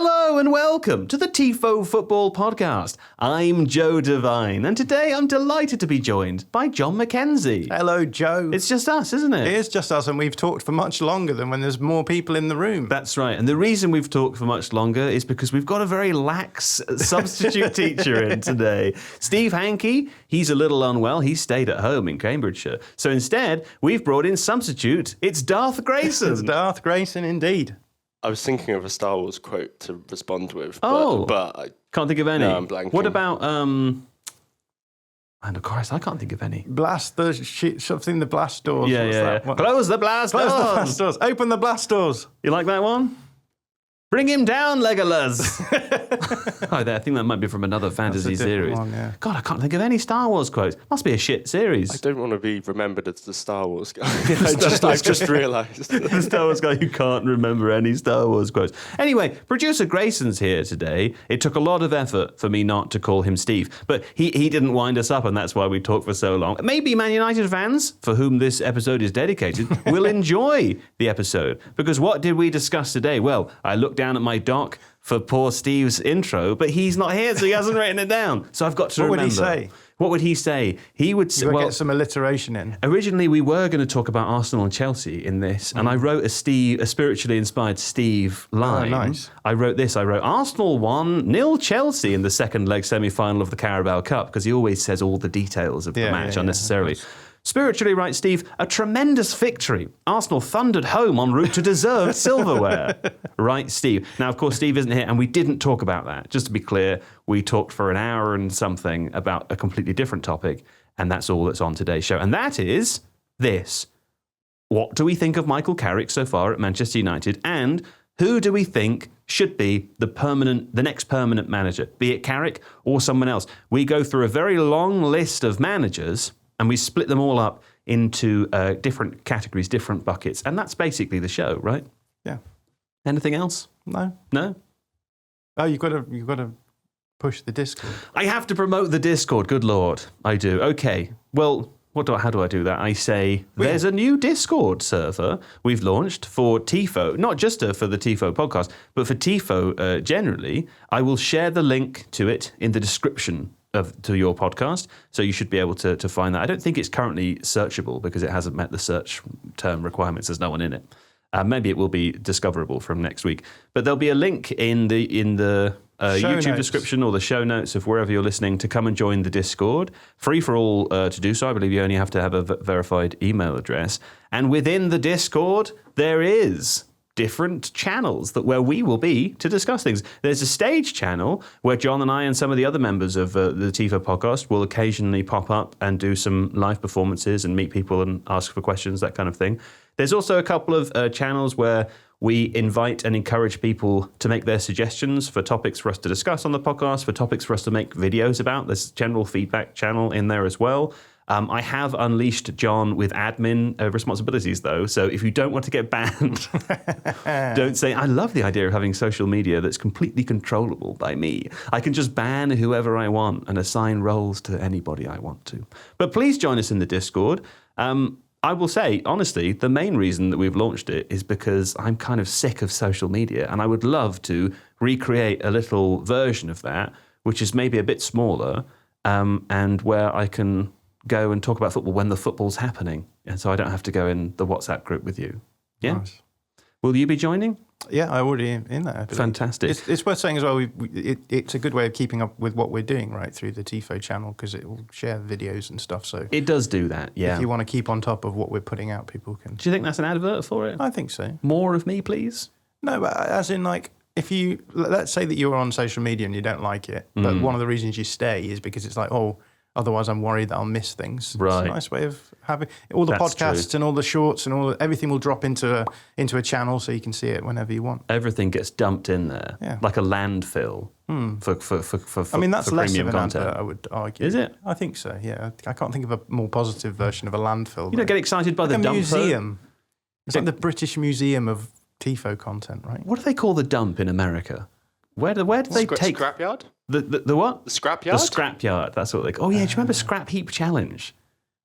Hello and welcome to the Tifo Football podcast. I'm Joe Devine, and today I'm delighted to be joined by Jon Mackenzie. Hello, Joe. It's just us, isn't it? It is just us, and we've talked for much longer than when there's more people in the room. That's right, and the reason we've talked for much longer is because we've got a very lax substitute teacher in today. Steve Hankey, he's a little unwell. He stayed at home in Cambridgeshire. So instead, we've brought in substitute. It's Darth Grayson. It's Darth Grayson, indeed. I was thinking of a Star Wars quote to respond with, but I can't think of any. No, I'm blanking. What about, and of course, I can't think of any. Blast the shit, something the blast doors. Yeah. Close the blast doors. Close the blast doors. Open the blast doors. You like that one? Bring him down, Legolas. I think that might be from another fantasy series. One, yeah. God, I can't think of any Star Wars quotes. Must be a shit series. I don't want to be remembered as the Star Wars guy. I've just realised. The Star Wars guy who can't remember any Star Wars quotes. Anyway, producer Grayson's here today. It took a lot of effort for me not to call him Steve, but he didn't wind us up, and that's why we talked for so long. Maybe Man United fans, for whom this episode is dedicated, will enjoy the episode. Because what did we discuss today? Well, I looked down at my doc for poor Steve's intro, but he's not here, so he hasn't written it down. So I've got to remember. What would he say? What would he say? He would say, get some alliteration in. Originally, we were going to talk about Arsenal and Chelsea in this, and I wrote a spiritually inspired Steve line. Oh, nice. I wrote Arsenal 1-0 Chelsea in the second leg semi-final of the Carabao Cup, because he always says all the details of the match unnecessarily. Spiritually, writes Steve, a tremendous victory. Arsenal thundered home en route to deserved silverware. Right, Steve. Now, of course, Steve isn't here, and we didn't talk about that. Just to be clear, we talked for an hour and something about a completely different topic, and that's all that's on today's show. And that is this. What do we think of Michael Carrick so far at Manchester United, and who do we think should be the next permanent manager, be it Carrick or someone else? We go through a very long list of managers, and we split them all up into different categories, different buckets. And that's basically the show, right? Yeah. Anything else? No. No? Oh, you've got to push the Discord. I have to promote the Discord. Good Lord. I do. Okay. Well, how do I do that? I say, there's a new Discord server we've launched for Tifo, not just for the Tifo podcast, but for Tifo generally. I will share the link to it in the description to your podcast, so you should be able to find that. I don't think it's currently searchable because it hasn't met the search term requirements. There's no one in it. Maybe it will be discoverable from next week. But there'll be a link in the YouTube description or the show notes of wherever you're listening to come and join the Discord. Free for all to do so. I believe you only have to have a verified email address. And within the Discord, there is different channels where we will be to discuss things. There's a stage channel where Jon and I and some of the other members of the Tifo podcast will occasionally pop up and do some live performances and meet people and ask for questions, that kind of thing. There's also a couple of channels where we invite and encourage people to make their suggestions for topics for us to discuss on the podcast, for topics for us to make videos about. There's a general feedback channel in there as well. I have unleashed Jon with admin responsibilities, though. So if you don't want to get banned, don't say, I love the idea of having social media that's completely controllable by me. I can just ban whoever I want and assign roles to anybody I want to. But please join us in the Discord. I will say, honestly, the main reason that we've launched it is because I'm kind of sick of social media, and I would love to recreate a little version of that, which is maybe a bit smaller, and where I can go and talk about football when the football's happening, and so I don't have to go in the WhatsApp group with you. Yeah? Nice. Will you be joining? Yeah, I'm already in there. Fantastic. It's worth saying as well, it's a good way of keeping up with what we're doing, right, through the Tifo channel, because it will share videos and stuff. So it does do that, yeah. If you want to keep on top of what we're putting out, people can. Do you think that's an advert for it? I think so. More of me, please? No, but as in, like, if you, let's say that you're on social media and you don't like it, but one of the reasons you stay is because it's like, otherwise I'm worried that I'll miss things. Right. It's a nice way of having all the podcasts and all the shorts and everything will drop into a channel so you can see it whenever you want. Everything gets dumped in there, like a landfill for I mean, that's for less premium of an content. advert, I would argue. Is it? I think so, yeah. I can't think of a more positive version of a landfill. You don't get excited by the dump. Museum. It's like the British Museum of Tifo content, right? What do they call the dump in America? Where do they take scrapyard? The what? The scrapyard. The scrapyard. That's what they. Oh yeah, do you remember Scrap Heap Challenge?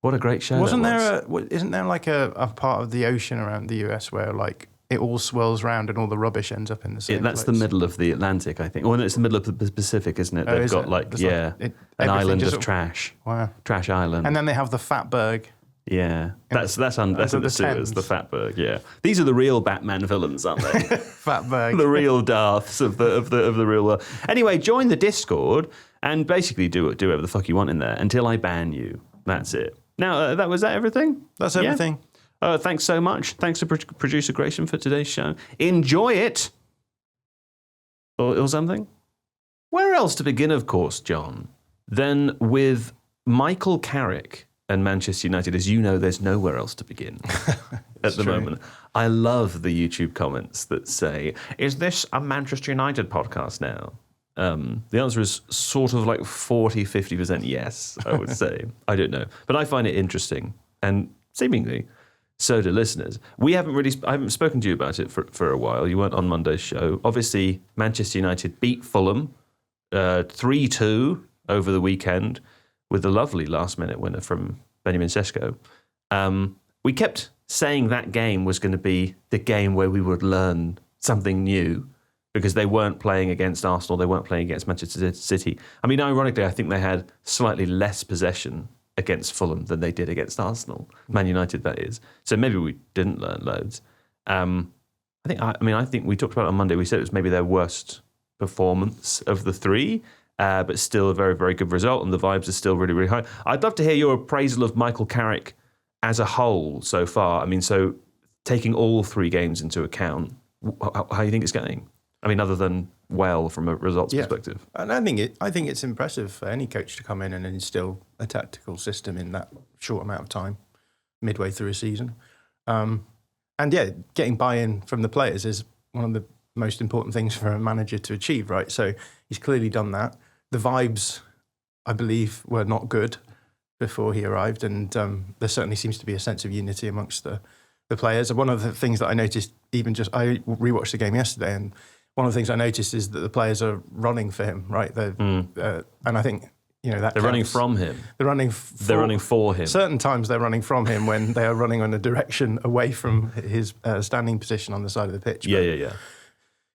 What a great show! Isn't there like a part of the ocean around the US where like it all swirls round and all the rubbish ends up in the same that's place. the middle of the Atlantic, I think. Well, it's the middle of the Pacific, isn't it? Oh, They've is got it? an Everything island just of trash. Wow. Trash island. And then they have the Fatberg. Yeah, that's in the sewers, Thames. the Fatberg. Yeah, these are the real Batman villains, aren't they? Fatberg. The real Darths of the real world. Anyway, join the Discord and basically do whatever the fuck you want in there until I ban you. That's it. Now, was that everything? That's everything. Yeah? Thanks so much. Thanks to producer Grayson for today's show. Enjoy it, or something. Where else to begin, of course, John, than with Michael Carrick and Manchester United. As you know, there's nowhere else to begin at the moment. I love the YouTube comments that say, is this a Manchester United podcast now? The answer is sort of like 40, 50% yes, I would say. I don't know. But I find it interesting. And seemingly, so do listeners. I haven't spoken to you about it for a while. You weren't on Monday's show. Obviously, Manchester United beat Fulham 3-2 over the weekend, with a lovely last-minute winner from Benjamin Sesko. We kept saying that game was going to be the game where we would learn something new because they weren't playing against Arsenal, they weren't playing against Manchester City. I mean, ironically, I think they had slightly less possession against Fulham than they did against Arsenal. Man United, that is. So maybe we didn't learn loads. I think we talked about it on Monday. We said it was maybe their worst performance of the three. But still a very, very good result, and the vibes are still really, really high. I'd love to hear your appraisal of Michael Carrick as a whole so far. I mean, so taking all three games into account, how do you think it's going? I mean, other than well from a results perspective. And I think it's impressive for any coach to come in and instill a tactical system in that short amount of time, midway through a season. Getting buy-in from the players is one of the most important things for a manager to achieve, right? So he's clearly done that. The vibes, I believe, were not good before he arrived, and there certainly seems to be a sense of unity amongst the players. And one of the things that I noticed, I rewatched the game yesterday, and one of the things I noticed is that the players are running for him, right? And I think that they're running from him. They're running for him. Certain times they're running from him when they are running in a direction away from his standing position on the side of the pitch. Yeah.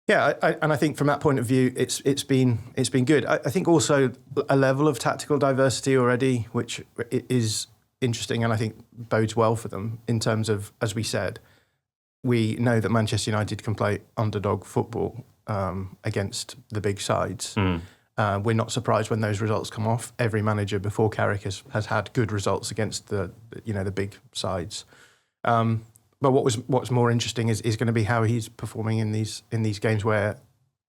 Yeah, I think from that point of view, it's been good. I think also a level of tactical diversity already, which is interesting, and I think bodes well for them in terms of, as we said, we know that Manchester United can play underdog football against the big sides. We're not surprised when those results come off. Every manager before Carrick has had good results against the big sides. But what's more interesting is going to be how he's performing in these games where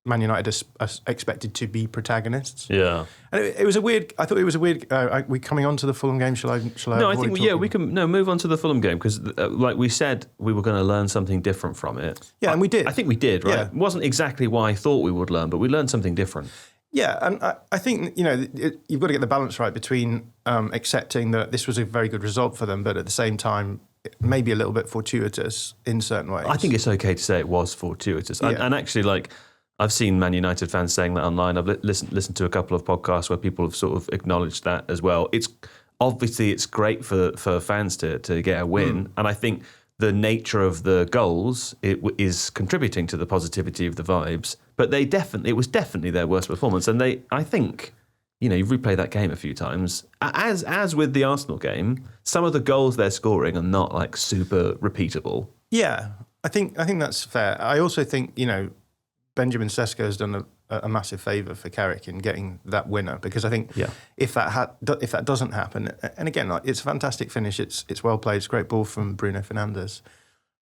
Man United are expected to be protagonists. Yeah, and it was a weird. I thought it was a weird. We coming on to the Fulham game? Shall I? No, I think we can move on to the Fulham game because, like we said, we were going to learn something different from it. Yeah, and we did. I think we did. Right, It wasn't exactly what I thought we would learn, but we learned something different. Yeah, and I think you've got to get the balance right between accepting that this was a very good result for them, but at the same time, maybe a little bit fortuitous in certain ways. I think it's okay to say it was fortuitous. Yeah. And actually, I've seen Man United fans saying that online. I've listened to a couple of podcasts where people have sort of acknowledged that as well. It's great for fans to get a win. And I think the nature of the goals is contributing to the positivity of the vibes. But it was definitely their worst performance. And I think, you've replayed that game a few times. As with the Arsenal game, some of the goals they're scoring are not super repeatable. Yeah, I think that's fair. I also think Benjamin Sesko has done a massive favour for Carrick in getting that winner, because I think if that doesn't happen, and again, it's a fantastic finish, it's well played, it's a great ball from Bruno Fernandes.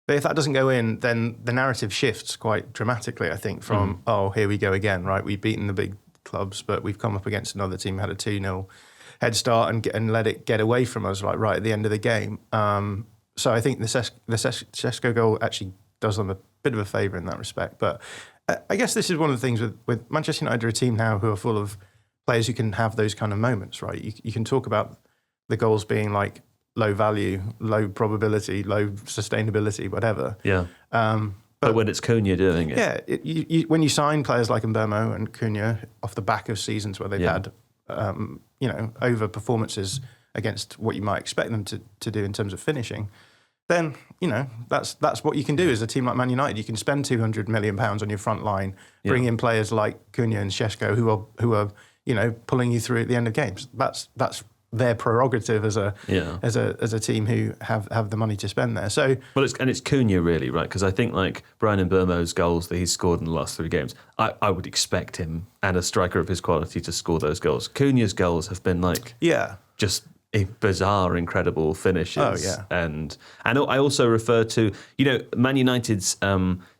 But if that doesn't go in, then the narrative shifts quite dramatically, I think, from, here we go again, right? We've beaten the big clubs, but we've come up against another team, had a 2-0 head start and let it get away from us right at the end of the game. So I think the Sesko goal actually does them a bit of a favour in that respect. But I guess this is one of the things with Manchester United are a team now who are full of players who can have those kind of moments, right? You can talk about the goals being low value, low probability, low sustainability, whatever. Yeah. But when it's Cunha doing it. Yeah. When you sign players like Mbeumo and Cunha off the back of seasons where they've had, over performances against what you might expect them to do in terms of finishing, then, that's what you can do as a team like Man United. You can spend £200 million on your front line, bring in players like Cunha and Šeško who are pulling you through at the end of games. That's their prerogative as a team who have the money to spend there. So it's Cunha really, right? Because I think like Brian Mbeumo's goals that he's scored in the last 3 games, I would expect him and a striker of his quality to score those goals. Cunha's goals have been just bizarre, incredible finishes. Oh yeah, and I also refer to Man United's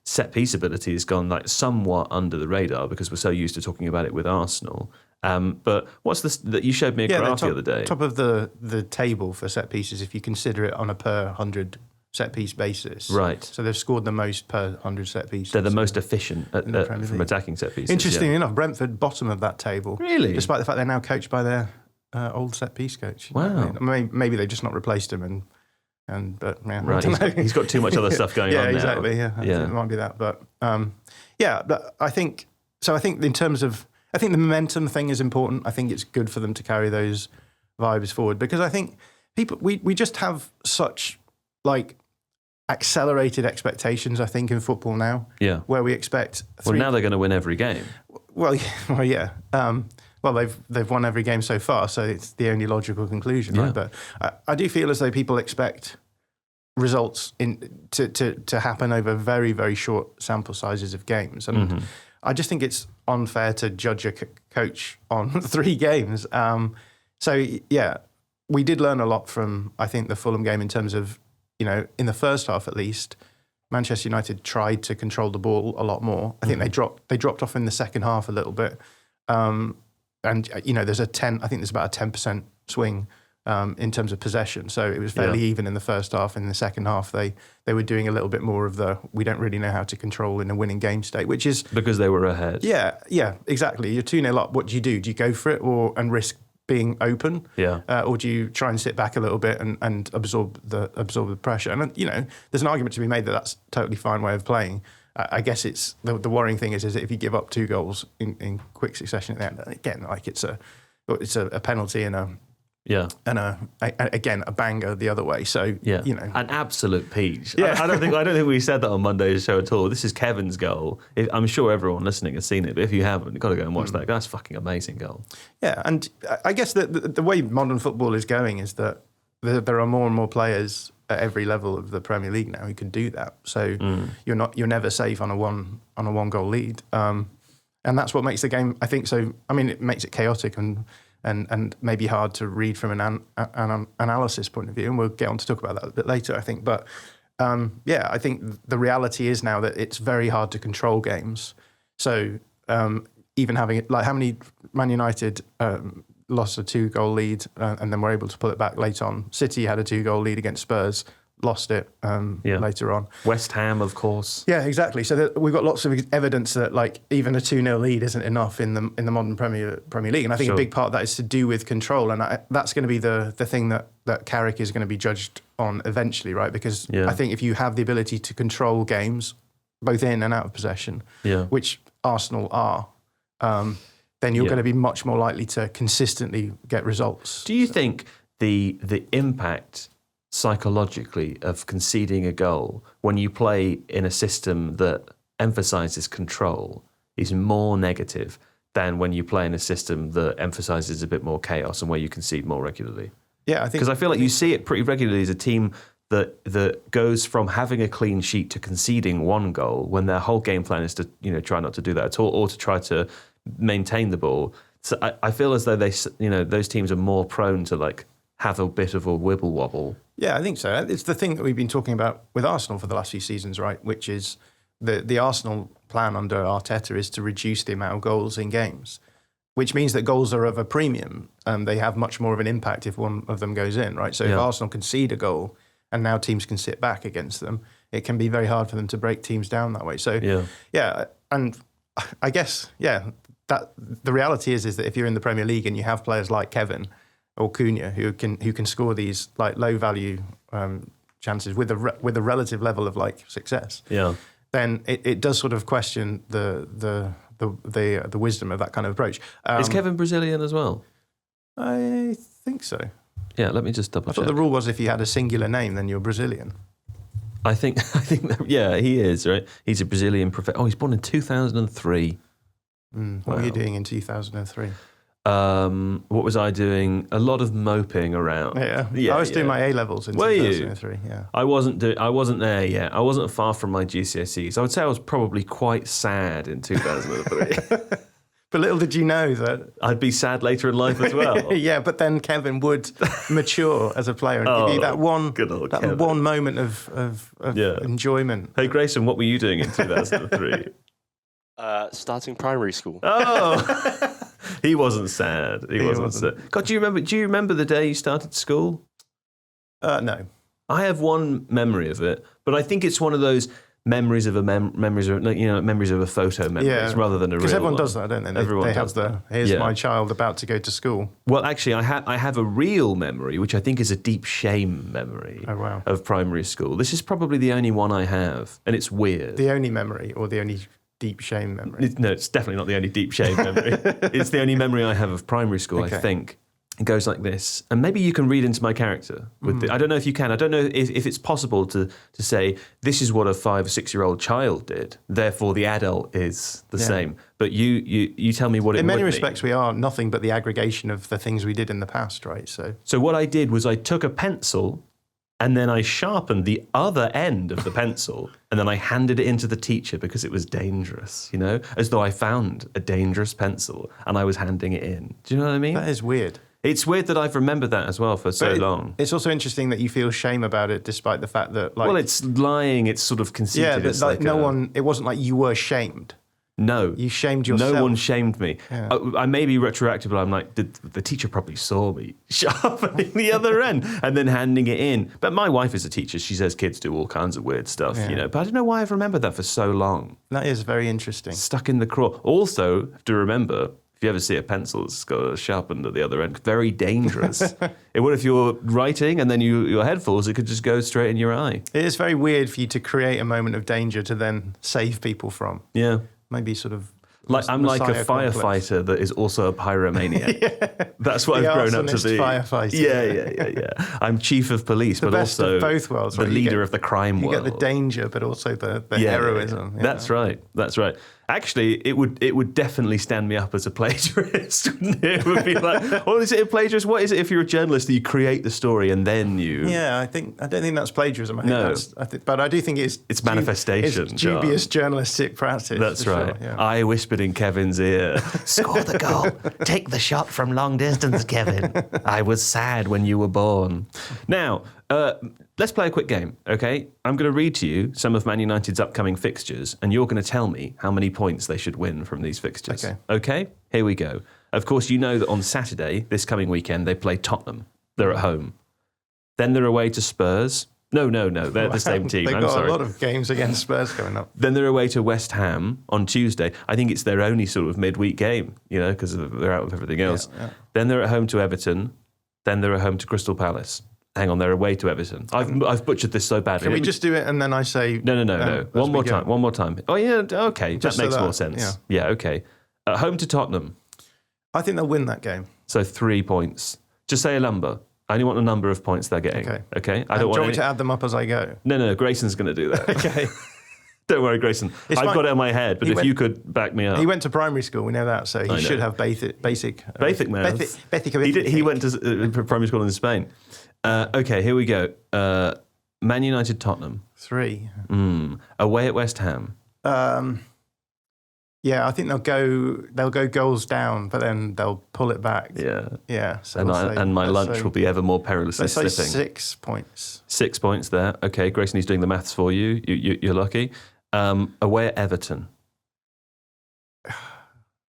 set piece ability has gone like somewhat under the radar because we're so used to talking about it with Arsenal. But what's this that you showed me a graph the other day? Top of the table for set pieces, if you consider it on a per 100 set piece basis. Right. So they've scored the most per 100 set pieces. They're the most efficient from attacking set pieces. Interestingly enough, Brentford bottom of that table. Really? Despite the fact they're now coached by their old set piece coach. Wow. Maybe they've just not replaced him but yeah, right. He's got too much other stuff going on now. Exactly. Yeah, it might be that. But but I think in terms of, I think the momentum thing is important. I think it's good for them to carry those vibes forward because I think we just have such like accelerated expectations. I think in football now, where we expect. Well, now they're going to win every game. Well, yeah. They've won every game so far, so it's the only logical conclusion, right? But I do feel as though people expect results to happen over very, very short sample sizes of games, and I just think it's unfair to judge a coach on 3 games. We did learn a lot from, I think, the Fulham game in terms of, in the first half at least, Manchester United tried to control the ball a lot more. I think they dropped off in the second half a little bit. And there's about a 10% swing in terms of possession. So it was fairly even in the first half. In the second half, they were doing a little bit more of the we don't really know how to control in a winning game state, which is because they were ahead. Yeah, exactly. You're 2-0 up. What do you do? Do you go for it and risk being open? Or do you try and sit back a little bit and absorb the pressure? And there's an argument to be made that that's a totally fine way of playing. I guess it's the worrying thing is that if you give up 2 goals in quick succession at the end, again, like it's a penalty and a banger the other way. So an absolute peach. I don't think we said that on Monday's show at all. This is Kevin's goal. I'm sure everyone listening has seen it, but if you haven't, you've got to go and watch that. That's a fucking amazing goal. Yeah, and I guess the way modern football is going is that there are more and more players at every level of the Premier League now who can do that. So you're never safe on a one goal lead, and that's what makes the game, I think. So I mean, it makes it chaotic and maybe hard to read from an analysis point of view, and we'll get on to talk about that a bit later, I think. But I think the reality is now that it's very hard to control games. So even having it, like how many Man United lost a 2-goal lead and then were able to pull it back late on. City had a 2-goal lead against Spurs, lost it later on. West Ham, of course. Yeah, exactly. So we've got lots of evidence that like even a 2-0 lead isn't enough in the modern Premier League, and I think a big part of that is to do with control, and that's going to be the thing that Carrick is going to be judged on eventually, right? Because I think if you have the ability to control games both in and out of possession, which Arsenal are, then you're going to be much more likely to consistently get results. Do you think the impact psychologically of conceding a goal when you play in a system that emphasises control is more negative than when you play in a system that emphasises a bit more chaos and where you concede more regularly? Yeah, I think... Because I feel like you see it pretty regularly as a team that goes from having a clean sheet to conceding 1 goal when their whole game plan is to try not to do that at all, or to try to maintain the ball. So I feel as though those teams are more prone to like have a bit of a wibble wobble. Yeah, I think so. It's the thing that we've been talking about with Arsenal for the last few seasons, right? Which is the Arsenal plan under Arteta is to reduce the amount of goals in games, which means that goals are of a premium and they have much more of an impact if one of them goes in, right? So if Arsenal concede a goal and now teams can sit back against them, it can be very hard for them to break teams down that way. So and I guess that the reality is that if you're in the Premier League and you have players like Kevin or Cunha who can score these like low value chances with a relative level of like success, then it does sort of question the wisdom of that kind of approach. Is Kevin Brazilian as well? I think so. Yeah, let me just double check. I thought the rule was if you had a singular name, then you're Brazilian. Yeah, he is, right? He's a Brazilian professor. Oh, he's born in 2003. What were you doing in 2003? What was I doing? A lot of moping around. I was doing my A-levels in 2003. Yeah, I wasn't there yet. I wasn't far from my GCSEs. I would say I was probably quite sad in 2003. But little did you know that I'd be sad later in life as well. Yeah, but then Kevin would mature as a player and give you that one moment of enjoyment. Hey Grayson, what were you doing in 2003? Starting primary school. Oh, he wasn't sad. He wasn't sad. God, do you remember the day you started school? No. I have one memory of it, but I think it's one of those memories of memories of a photo memories rather than a real one. Because everyone does that, don't they? They have here's my child about to go to school. Well, actually, I have a real memory, which I think is a deep shame memory of primary school. This is probably the only one I have, and it's weird. The only memory or the only deep shame memory? No, it's definitely not the only deep shame memory. It's the only memory I have of primary school, I think. It goes like this, and maybe you can read into my character. I don't know if you can. I don't know if it's possible to say this is what a 5 or 6 year old child did. Therefore, the adult is the same. But you tell me what it. In many respects, we are nothing but the aggregation of the things we did in the past, right? So what I did was I took a pencil, and then I sharpened the other end of the pencil, and then I handed it into the teacher because it was dangerous. As though I found a dangerous pencil and I was handing it in. Do you know what I mean? That is weird. It's weird that I've remembered that as well for so long. It's also interesting that you feel shame about it, despite the fact that, well, it's lying. It's sort of conceited. Yeah, but it wasn't like you were shamed. No, you shamed yourself. No one shamed me. Yeah. I may be retroactive, but I'm like, the teacher probably saw me sharpening the other end and then handing it in. But my wife is a teacher. She says kids do all kinds of weird stuff, But I don't know why I've remembered that for so long. That is very interesting. Stuck in the craw. Also, have to remember. If you ever see a pencil that's got a sharpened at the other end, very dangerous. What if you're writing and then your head falls? It could just go straight in your eye. It is very weird for you to create a moment of danger to then save people from. Yeah. Maybe sort of... I'm like a firefighter that is also a pyromaniac. That's what I've grown up to be. Firefighter. Yeah. I'm chief of police, but also of both worlds, the leader of the crime world. You get the danger, but also the heroism. That's right. Actually, it would definitely stand me up as a plagiarist, wouldn't it? It would be like, is it a plagiarist? What is it if you're a journalist that you create the story and then you... Yeah, I don't think that's plagiarism. But I do think it's manifestation. It's dubious journalistic practice. That's right. Sure, yeah. I whispered in Kevin's ear, "Score the goal. Take the shot from long distance, Kevin. I was sad when you were born." Now, let's play a quick game, okay? I'm going to read to you some of Man United's upcoming fixtures, and you're going to tell me how many points they should win from these fixtures. Okay? Here we go. Of course, you know that on Saturday, this coming weekend, they play Tottenham. They're at home. Then they're away to Spurs. No, they're the same team. They've got a lot of games against Spurs coming up. Then they're away to West Ham on Tuesday. I think it's their only sort of midweek game, because they're out with everything else. Yeah. Then they're at home to Everton. Then they're at home to Crystal Palace. Hang on, they're away to Everton. I've butchered this so badly. Can we just do it and then I say... No. One more time. Oh, yeah, okay. That makes more sense. Yeah, okay. At home to Tottenham. I think they'll win that game. So 3 points. Just say a number. I only want the number of points they're getting. Okay? I don't want me to add them up as I go? No. Grayson's going to do that. Okay. Don't worry, Grayson. I've got it in my head, but if you could back me up. He went to primary school, we know that, so he should have basic maths. He went to primary school in Spain. Okay, here we go. Man United, Tottenham. 3. Away at West Ham. Yeah, I think they'll go goals down, but then they'll pull it back. Yeah. So and my lunch will be ever more perilously slipping. 6 points. 6 points there. Okay, Grayson, he's doing the maths for you. You're lucky. Away at Everton.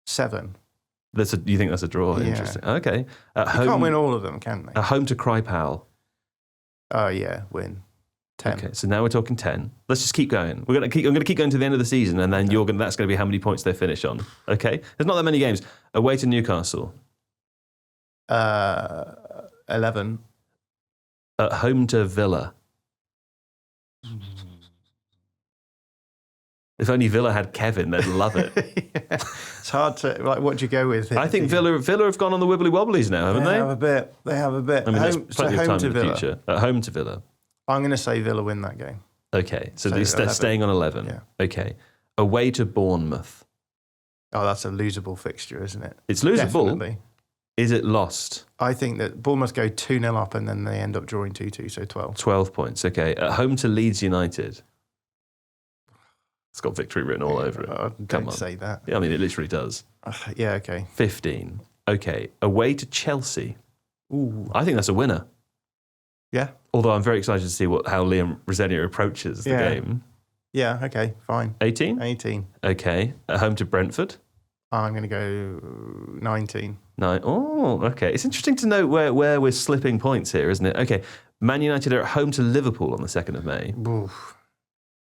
7. You think that's a draw? Yeah. Interesting. Okay. At home, can't win all of them, can they? At home to Crypal. Oh yeah, win. 10. Okay, so now we're talking 10. Let's just keep going. I'm going to keep going to the end of the season, and then that's going to be how many points they finish on. Okay, there's not that many games. Away to Newcastle. 11. At home to Villa. If only Villa had Kevin, they'd love it. It's hard to what do you go with? I think Villa have gone on the wibbly wobblies now, haven't they? They have a bit. I mean, there's plenty of time in the future. At home to Villa. I'm going to say Villa win that game. Okay, so they're staying on 11. Yeah. Okay. Away to Bournemouth. Oh, that's a losable fixture, isn't it? It's losable. Definitely. Is it lost? I think that Bournemouth go 2-0 up and then they end up drawing 2-2, so 12. 12 points, okay. At home to Leeds United. It's got victory written all over it. Don't say that. Yeah, I mean, it literally does. Yeah, okay. 15. Okay. Away to Chelsea. Ooh. I think that's a winner. Yeah. Although I'm very excited to see how Liam Rosenior approaches the game. Yeah, okay, fine. 18? 18. Okay. At home to Brentford. I'm going to go 19. 9. Oh, okay. It's interesting to note where we're slipping points here, isn't it? Okay. Man United are at home to Liverpool on the 2nd of May. Oof.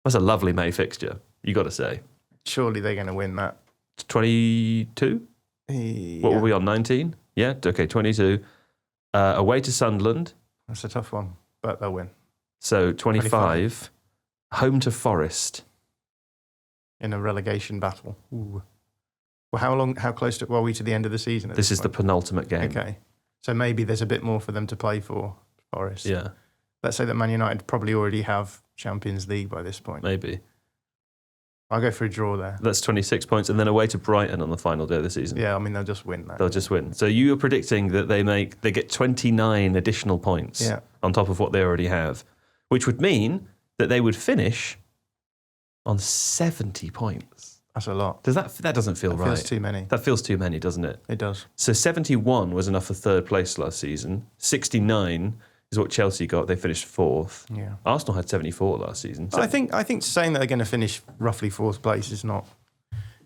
That's a lovely May fixture, you got to say. Surely they're going to win that. 22? Yeah. What were we on, 19? Yeah, okay, 22. Away to Sunderland. That's a tough one, but they'll win. So 25. Home to Forest. In a relegation battle. Ooh. Well, how close are we to the end of the season? This is the penultimate game. Okay. So maybe there's a bit more for them to play for, Forest. Yeah. Let's say that Man United probably already have Champions League by this point. Maybe. I'll go for a draw there. That's 26 points, and then away to Brighton on the final day of the season. Yeah, I mean, they'll just win that. They'll just win. So you are predicting that they get 29 additional points on top of what they already have, which would mean that they would finish on 70 points. That's a lot. That doesn't feel right. That feels too many. That feels too many, doesn't it? It does. So 71 was enough for third place last season. 69 is what Chelsea got. They finished fourth. Yeah. Arsenal had 74 last season. So I think saying that they're going to finish roughly fourth place is not.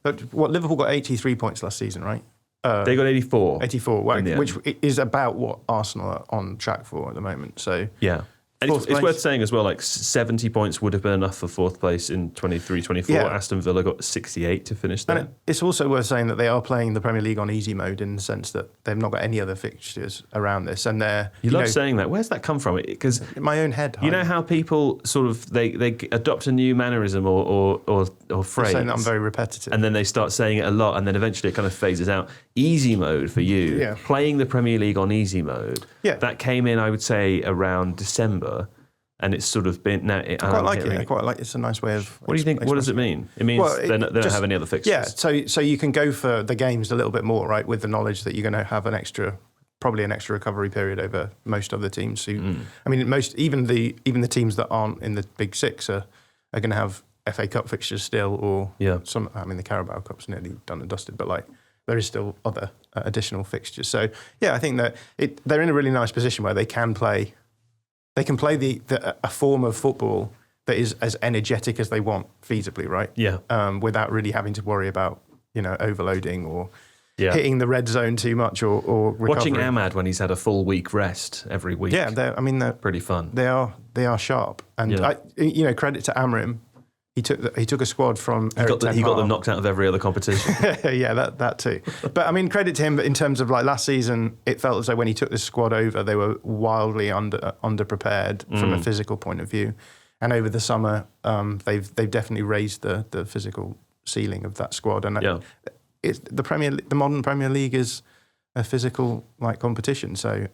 But what Liverpool got 83 points last season, right? They got 84. 84, which is about what Arsenal are on track for at the moment. So yeah. And it's worth saying as well, like 70 points would have been enough for fourth place in 23-24. Yeah. Aston Villa got 68 to finish there. And it's also worth saying that they are playing the Premier League on easy mode in the sense that they've not got any other fixtures around this. And they're... You love saying that. Where's that come from? Because in my own head. You know how people sort of, they adopt a new mannerism or phrase. Saying that I'm very repetitive. And then they start saying it a lot and then eventually it kind of phases out. Easy mode for you. Yeah. Playing the Premier League on easy mode. Yeah. That came in, I would say, around December. And it's sort of been... Now, I quite like it. I quite like it. It's a nice way of... What do you think? What does it mean? It means they don't have any other fixtures. Yeah, so you can go for the games a little bit more, right, with the knowledge that you're going to have probably an extra recovery period over most other teams. I mean, even the teams that aren't in the Big Six are going to have FA Cup fixtures still, or some. I mean, the Carabao Cup's nearly done and dusted, but like there is still other additional fixtures. So yeah, I think that they're in a really nice position where they can play. They can play a form of football that is as energetic as they want, feasibly, right? Yeah. Without really having to worry about, overloading or hitting the red zone too much or recovering. Watching Ahmad when he's had a full week rest every week. Yeah, they're pretty fun. They are sharp, and credit to Amrim. He took a squad from Eric Ten Hag. He got them knocked out of every other competition. Yeah, that too. But I mean, credit to him in terms of like last season. It felt as though when he took this squad over, they were wildly underprepared from a physical point of view. And over the summer, they've definitely raised the physical ceiling of that squad. And the modern Premier League is a physical like competition. So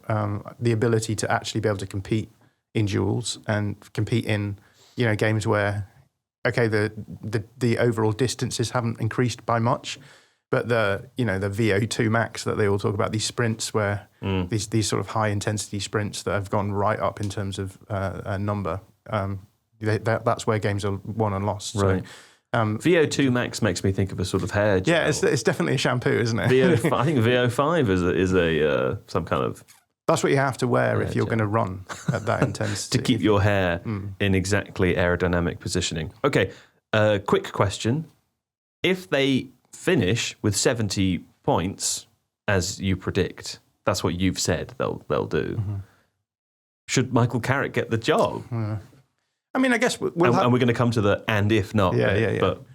the ability to actually be able to compete in duels and compete in games where. Okay, the overall distances haven't increased by much, but the VO2 max that they all talk about, these sprints where these sort of high intensity sprints that have gone right up in terms of a number, that's where games are won and lost. Right. So, VO2 max makes me think of a sort of hair gel. Yeah, it's definitely a shampoo, isn't it? I think VO5 is a some kind of. That's what you have to wear if you're going to run at that intensity. To keep your hair in exactly aerodynamic positioning. Okay, quick question. If they finish with 70 points, as you predict, that's what you've said they'll do, should Michael Carrick get the job? I mean, I guess and we're going to come to the and if not. Yeah. But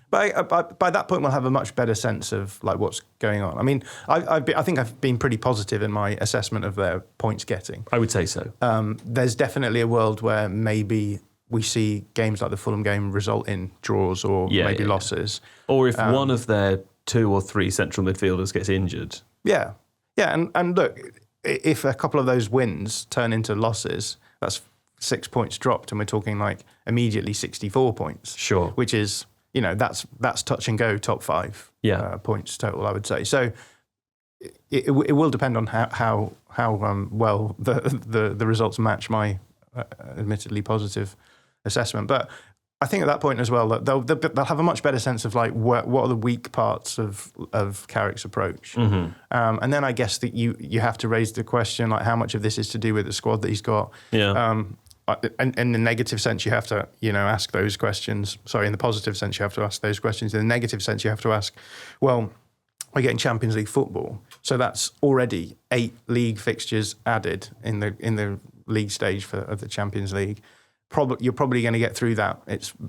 by that point, we'll have a much better sense of like what's going on. I mean, I think I've been pretty positive in my assessment of their points getting. I would say so. There's definitely a world where maybe we see games like the Fulham game result in draws or losses. Or if one of their 2 or 3 central midfielders gets injured. Yeah. And look, if a couple of those wins turn into losses, that's 6 points dropped, and we're talking like immediately 64 points. Sure. Which is, that's touch and go top 5 points total, I would say. So it will depend on how well the results match my admittedly positive assessment. But I think at that point as well, that they'll have a much better sense of like what are the weak parts of Carrick's approach. Mm-hmm. And then I guess that you have to raise the question, like, how much of this is to do with the squad that he's got. Yeah. And in the negative sense, you have to, ask those questions. Sorry, in the positive sense, you have to ask those questions. In the negative sense, you have to ask, well, we're getting Champions League football, so that's already 8 league fixtures added in the league stage of the Champions League. You're probably going to get through that.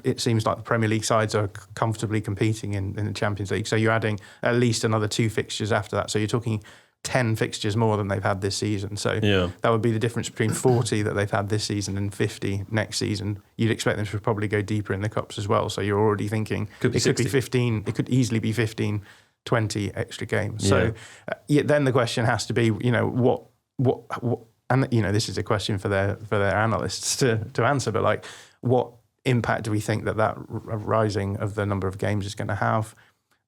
It seems like the Premier League sides are comfortably competing in the Champions League, so you're adding at least another 2 fixtures after that. So you're talking 10 fixtures more than they've had this season. So that would be the difference between 40 that they've had this season and 50 next season. You'd expect them to probably go deeper in the cups as well. So you're already thinking it could be 15. It could easily be 15, 20 extra games. So then the question has to be, what. And this is a question for their analysts to answer, but like, what impact do we think that rising of the number of games is going to have?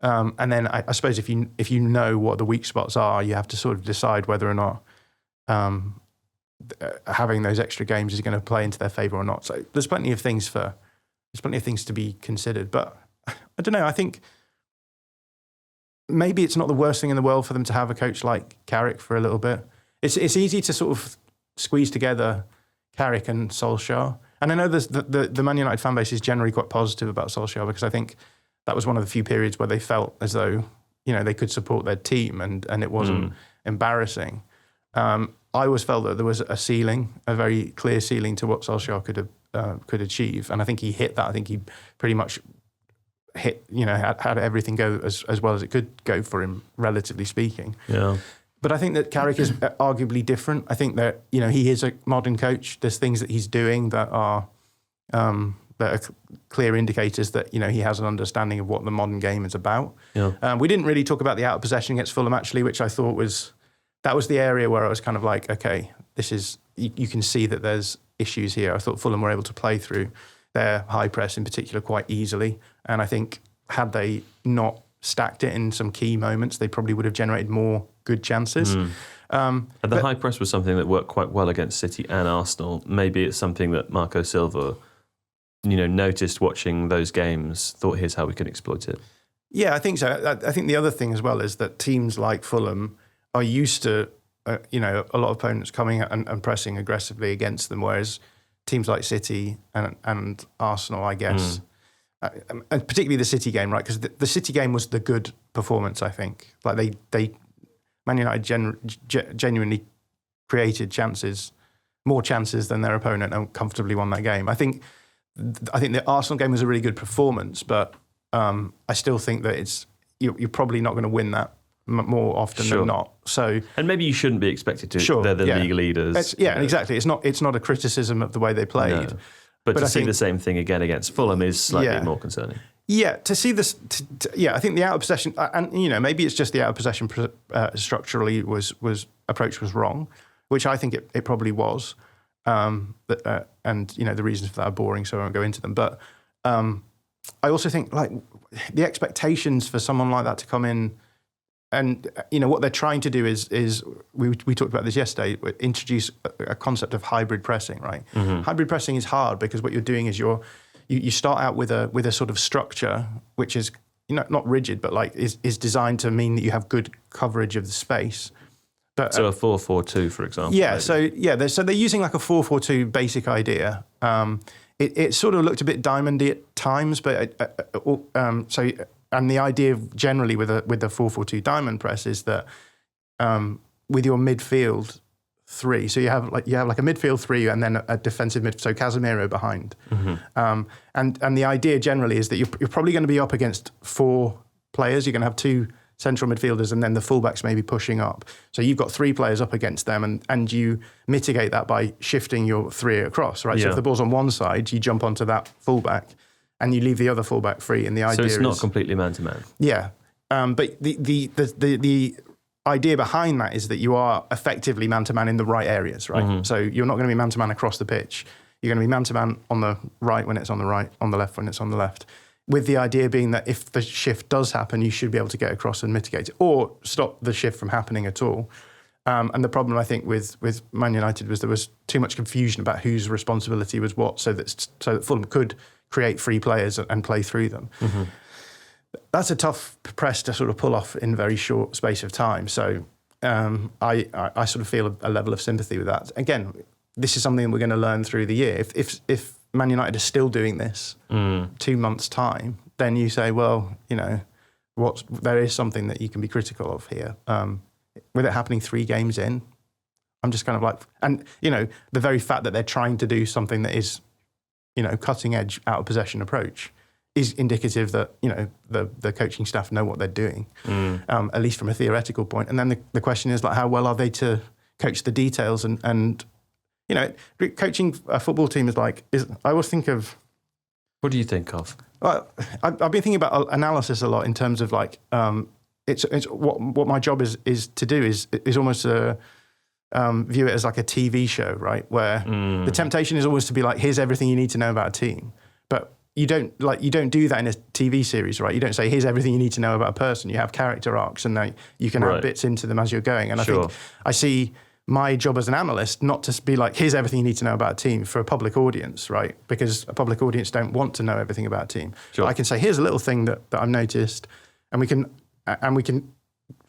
And then I suppose if you know what the weak spots are, you have to sort of decide whether or not having those extra games is going to play into their favour or not. So there's plenty of things to be considered. But I don't know. I think maybe it's not the worst thing in the world for them to have a coach like Carrick for a little bit. It's easy to sort of squeeze together Carrick and Solskjaer. And I know the Man United fan base is generally quite positive about Solskjaer, because I think that was one of the few periods where they felt as though, they could support their team and it wasn't embarrassing. I always felt that there was a ceiling, a very clear ceiling to what Solskjaer could achieve. And I think he hit that. I think he pretty much hit, had everything go as well as it could go for him, relatively speaking. Yeah. But I think that Carrick is arguably different. I think that, he is a modern coach. There's things that he's doing that are clear indicators that, he has an understanding of what the modern game is about. Yeah. We didn't really talk about the out of possession against Fulham, actually, which I thought was the area where I was kind of like, okay, this is, you can see that there's issues here. I thought Fulham were able to play through their high press in particular quite easily. And I think had they not stacked it in some key moments, they probably would have generated more good chances. And the high press was something that worked quite well against City and Arsenal. Maybe it's something that Marco Silva, noticed watching those games, thought, here's how we can exploit it. Yeah, I think so. I think the other thing as well is that teams like Fulham are used to, a lot of opponents coming and pressing aggressively against them, whereas teams like City and Arsenal, I guess, and particularly the City game, right? Because the City game was the good performance, I think. Like Man United genuinely created more chances than their opponent, and comfortably won that game. I think the Arsenal game was a really good performance, but I still think that you're probably not going to win that more often than not. So, and maybe you shouldn't be expected to. Sure, they're the league leaders. Exactly. It's not a criticism of the way they played. No. But to see the same thing again against Fulham is slightly more concerning. Yeah, to see this. I think the out of possession, and maybe it's just the out of possession structurally approach was wrong, which I think it probably was. And the reasons for that are boring, so I won't go into them. But I also think like the expectations for someone like that to come in, and what they're trying to do is we talked about this yesterday, introduce a concept of hybrid pressing, right? Mm-hmm. Hybrid pressing is hard because what you're doing is you start out with a sort of structure which is not rigid, but like is designed to mean that you have good coverage of the space. But, so a 4-4-2, for example. Yeah. Maybe. So they're using like a 4-4-2 basic idea. It sort of looked a bit diamondy at times, but and the idea generally with a 4-4-2 diamond press is that with your midfield three, so you have like a midfield three and then a defensive mid, so Casemiro behind, and the idea generally is that you're probably going to be up against 4 players. You're going to have 2 central midfielders and then the fullbacks maybe pushing up. So you've got 3 players up against them, and you mitigate that by shifting your 3 across, right? Yeah. So if the ball's on one side, you jump onto that fullback and you leave the other fullback free. And the idea is... So it's not completely man-to-man. Yeah. But the idea behind that is that you are effectively man-to-man in the right areas, right? Mm-hmm. So you're not going to be man-to-man across the pitch. You're going to be man-to-man on the right when it's on the right, on the left when it's on the left, with the idea being that if the shift does happen, you should be able to get across and mitigate it, or stop the shift from happening at all. And the problem, I think, with Man United was there was too much confusion about whose responsibility was what, so that Fulham could create free players and play through them. Mm-hmm. That's a tough press to sort of pull off in a very short space of time. So I sort of feel a level of sympathy with that. Again, this is something we're going to learn through the year. If Man United are still doing this 2 months' time, then you say, well, there is something that you can be critical of here. With it happening 3 games in, I'm just kind of like, and the very fact that they're trying to do something that is, cutting edge out of possession approach is indicative that the coaching staff know what they're doing, at least from a theoretical point. And then the question is, like, how well are they to coach the details and coaching a football team is I always think of. What do you think of? I've been thinking about analysis a lot in terms of it's what my job is to do is almost view it as like a TV show, right? Where the temptation is always to be like, here's everything you need to know about a team, but you don't do that in a TV series, right? You don't say, here's everything you need to know about a person. You have character arcs, and you can add bits into them as you're going. And I think I see my job as an analyst not to be like, here's everything you need to know about a team for a public audience, right? Because a public audience don't want to know everything about a team. Sure. I can say, here's a little thing that I've noticed, and we can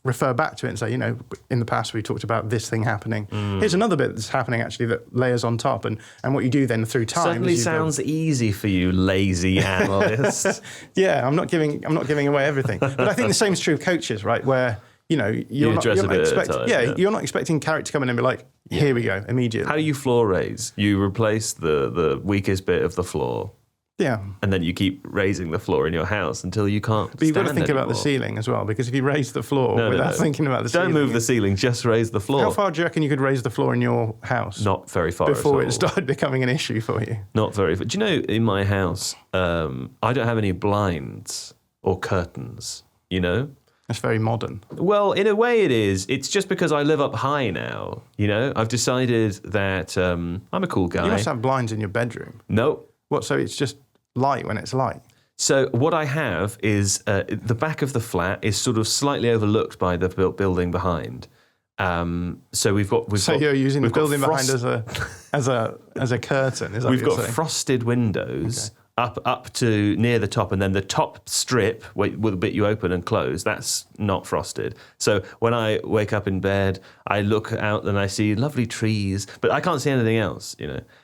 refer back to it and say, in the past we talked about this thing happening. Here's another bit that's happening actually that layers on top, and what you do then through time. Certainly sounds easy for you, lazy analyst. Yeah, I'm not giving away everything, but I think the same is true of coaches, right? Where you're not expecting Carrick to come in and be like, here we go, immediately. How do you floor raise? You replace the weakest bit of the floor. Yeah. And then you keep raising the floor in your house until you can't. But you've got to think about the ceiling as well, because if you raise the floor without thinking about the ceiling. Don't move the ceiling, just raise the floor. How far do you reckon you could raise the floor in your house? Not very far before at all. It started becoming an issue for you. Not very far. Do you know, in my house, I don't have any blinds or curtains, It's very modern. Well, in a way it is. It's just because I live up high now, I've decided that I'm a cool guy. You must have blinds in your bedroom. No. What, so it's just light when it's light? So what I have is the back of the flat is sort of slightly overlooked by the building behind. So we've got. So you're using the building behind as a curtain. Is that we've what you're got saying? Frosted windows up to near the top, and then the top strip with the bit you open and close, that's not frosted. So when I wake up in bed, I look out and I see lovely trees, but I can't see anything else,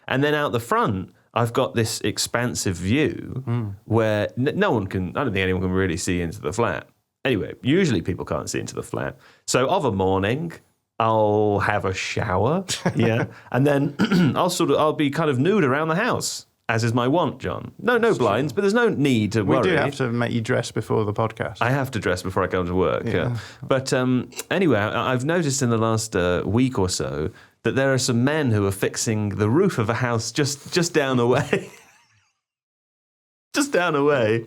And then out the front, I've got this expansive view where no one can, I don't think anyone can really see into the flat. Anyway, usually people can't see into the flat. So of a morning, I'll have a shower, and then I'll be kind of nude around the house, as is my wont, John. No blinds, but there's no need to worry. We do have to make you dress before the podcast. I have to dress before I come to work, yeah. But anyway, I've noticed in the last week or so that there are some men who are fixing the roof of a house just down the way. Just down the way.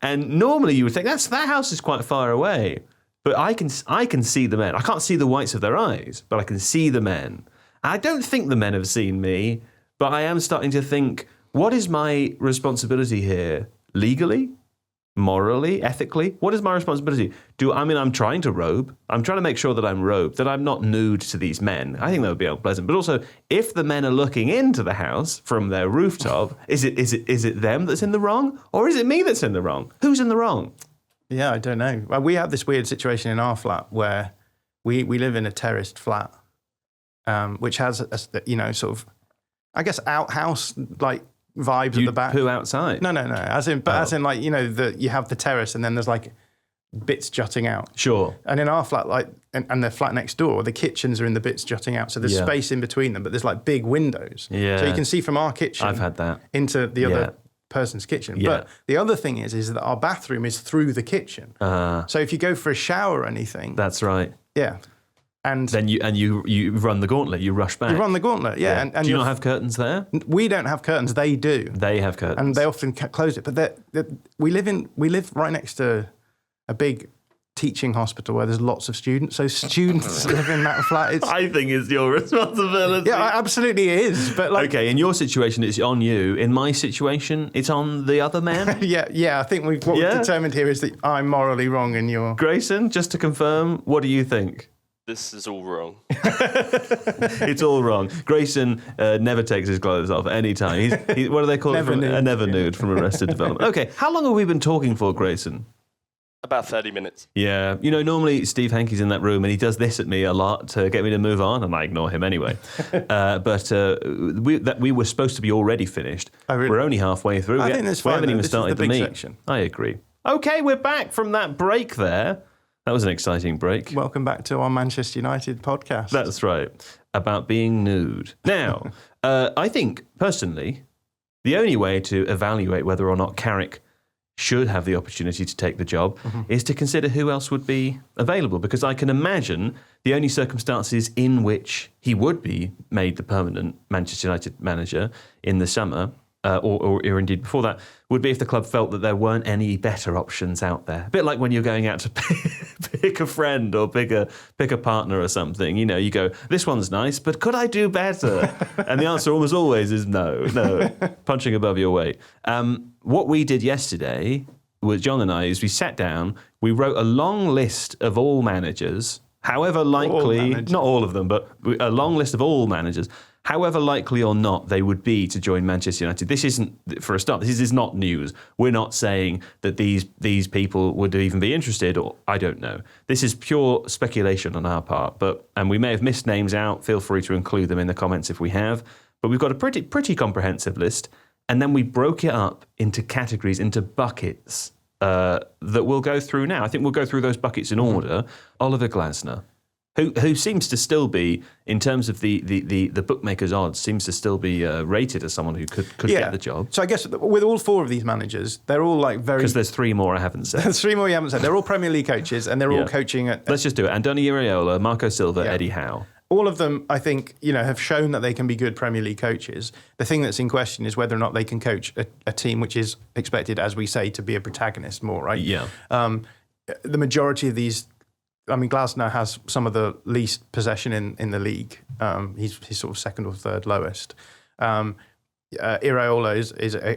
And normally you would think that house is quite far away. But I can see the men. I can't see the whites of their eyes, but I can see the men. I don't think the men have seen me, but I am starting to think, what is my responsibility here? Legally? Morally? Ethically? What is my responsibility? I'm trying to robe. I'm trying to make sure that I'm robed, that I'm not nude to these men. I think that would be unpleasant. But also, if the men are looking into the house from their rooftop, is it them that's in the wrong? Or is it me that's in the wrong? Who's in the wrong? Yeah, I don't know. Well, we have this weird situation in our flat where we live in a terraced flat, which has sort of, I guess, outhouse like vibes at the back. Poo outside? No. As in you have the terrace and then there's like bits jutting out. Sure. And in our flat, and the flat next door, the kitchens are in the bits jutting out. So there's space in between them, but there's like big windows. Yeah. So you can see from our kitchen. I've had that. Into the other person's kitchen. Yeah. But the other thing is that our bathroom is through the kitchen. So if you go for a shower or anything. That's right. Yeah. And then you run the gauntlet. You rush back. You run the gauntlet, yeah. And do you not have curtains there? We don't have curtains. They do. They have curtains, and they often close it. But we live right next to a big teaching hospital where there's lots of students, so students live in that flat. I think it's your responsibility. Yeah, it absolutely is. But like, okay, in your situation, it's on you. In my situation, it's on the other man. yeah. I think we've determined here is that I'm morally wrong and you're... Grayson, just to confirm, what do you think? This is all wrong. It's all wrong. Grayson never takes his clothes off any time. He's what do they call Never it? nude. A never nude from Arrested Development. Okay, how long have we been talking for, Grayson? About 30 minutes. Yeah, normally Steve Hankey's in that room and he does this at me a lot to get me to move on, and I ignore him anyway. But we were supposed to be already finished. Oh, really? We're only halfway through. I think that's we fine, haven't though. even This is started the the big meat. section. I agree. Okay, we're back from that break there. That was an exciting break. Welcome back to our Manchester United podcast. That's right. About being nude. Now, I think, personally, the only way to evaluate whether or not Carrick should have the opportunity to take the job is to consider who else would be available. Because I can imagine the only circumstances in which he would be made the permanent Manchester United manager in the summer, or indeed before that, would be if the club felt that there weren't any better options out there. A bit like when you're going out to pick a friend or pick a partner or something. You go, this one's nice, but could I do better? And the answer almost always is no, punching above your weight. What we did yesterday with John and I is we sat down, we wrote a long list of all managers, however likely, not all of them, but a long list of all managers, however likely or not they would be to join Manchester United. This isn't, for a start, this is not news. We're not saying that these people would even be interested, or I don't know. This is pure speculation on our part, and we may have missed names out. Feel free to include them in the comments if we have. But we've got a pretty comprehensive list, and then we broke it up into categories, into buckets that we'll go through now. I think we'll go through those buckets in order. Oliver Glasner, who seems to still be, in terms of the bookmakers' odds, seems to still be rated as someone who could get the job. So I guess with all four of these managers, they're all like very... Because there's three more I haven't said. There's three more you haven't said. They're all Premier League coaches, and they're all coaching at... Let's just do it. Andoni Iraola, Marco Silva, Eddie Howe. All of them, I think, have shown that they can be good Premier League coaches. The thing that's in question is whether or not they can coach a team which is expected, as we say, to be a protagonist more, right? Yeah. The majority of these... I mean, Glasner has some of the least possession in the league. He's sort of second or third lowest. Iraola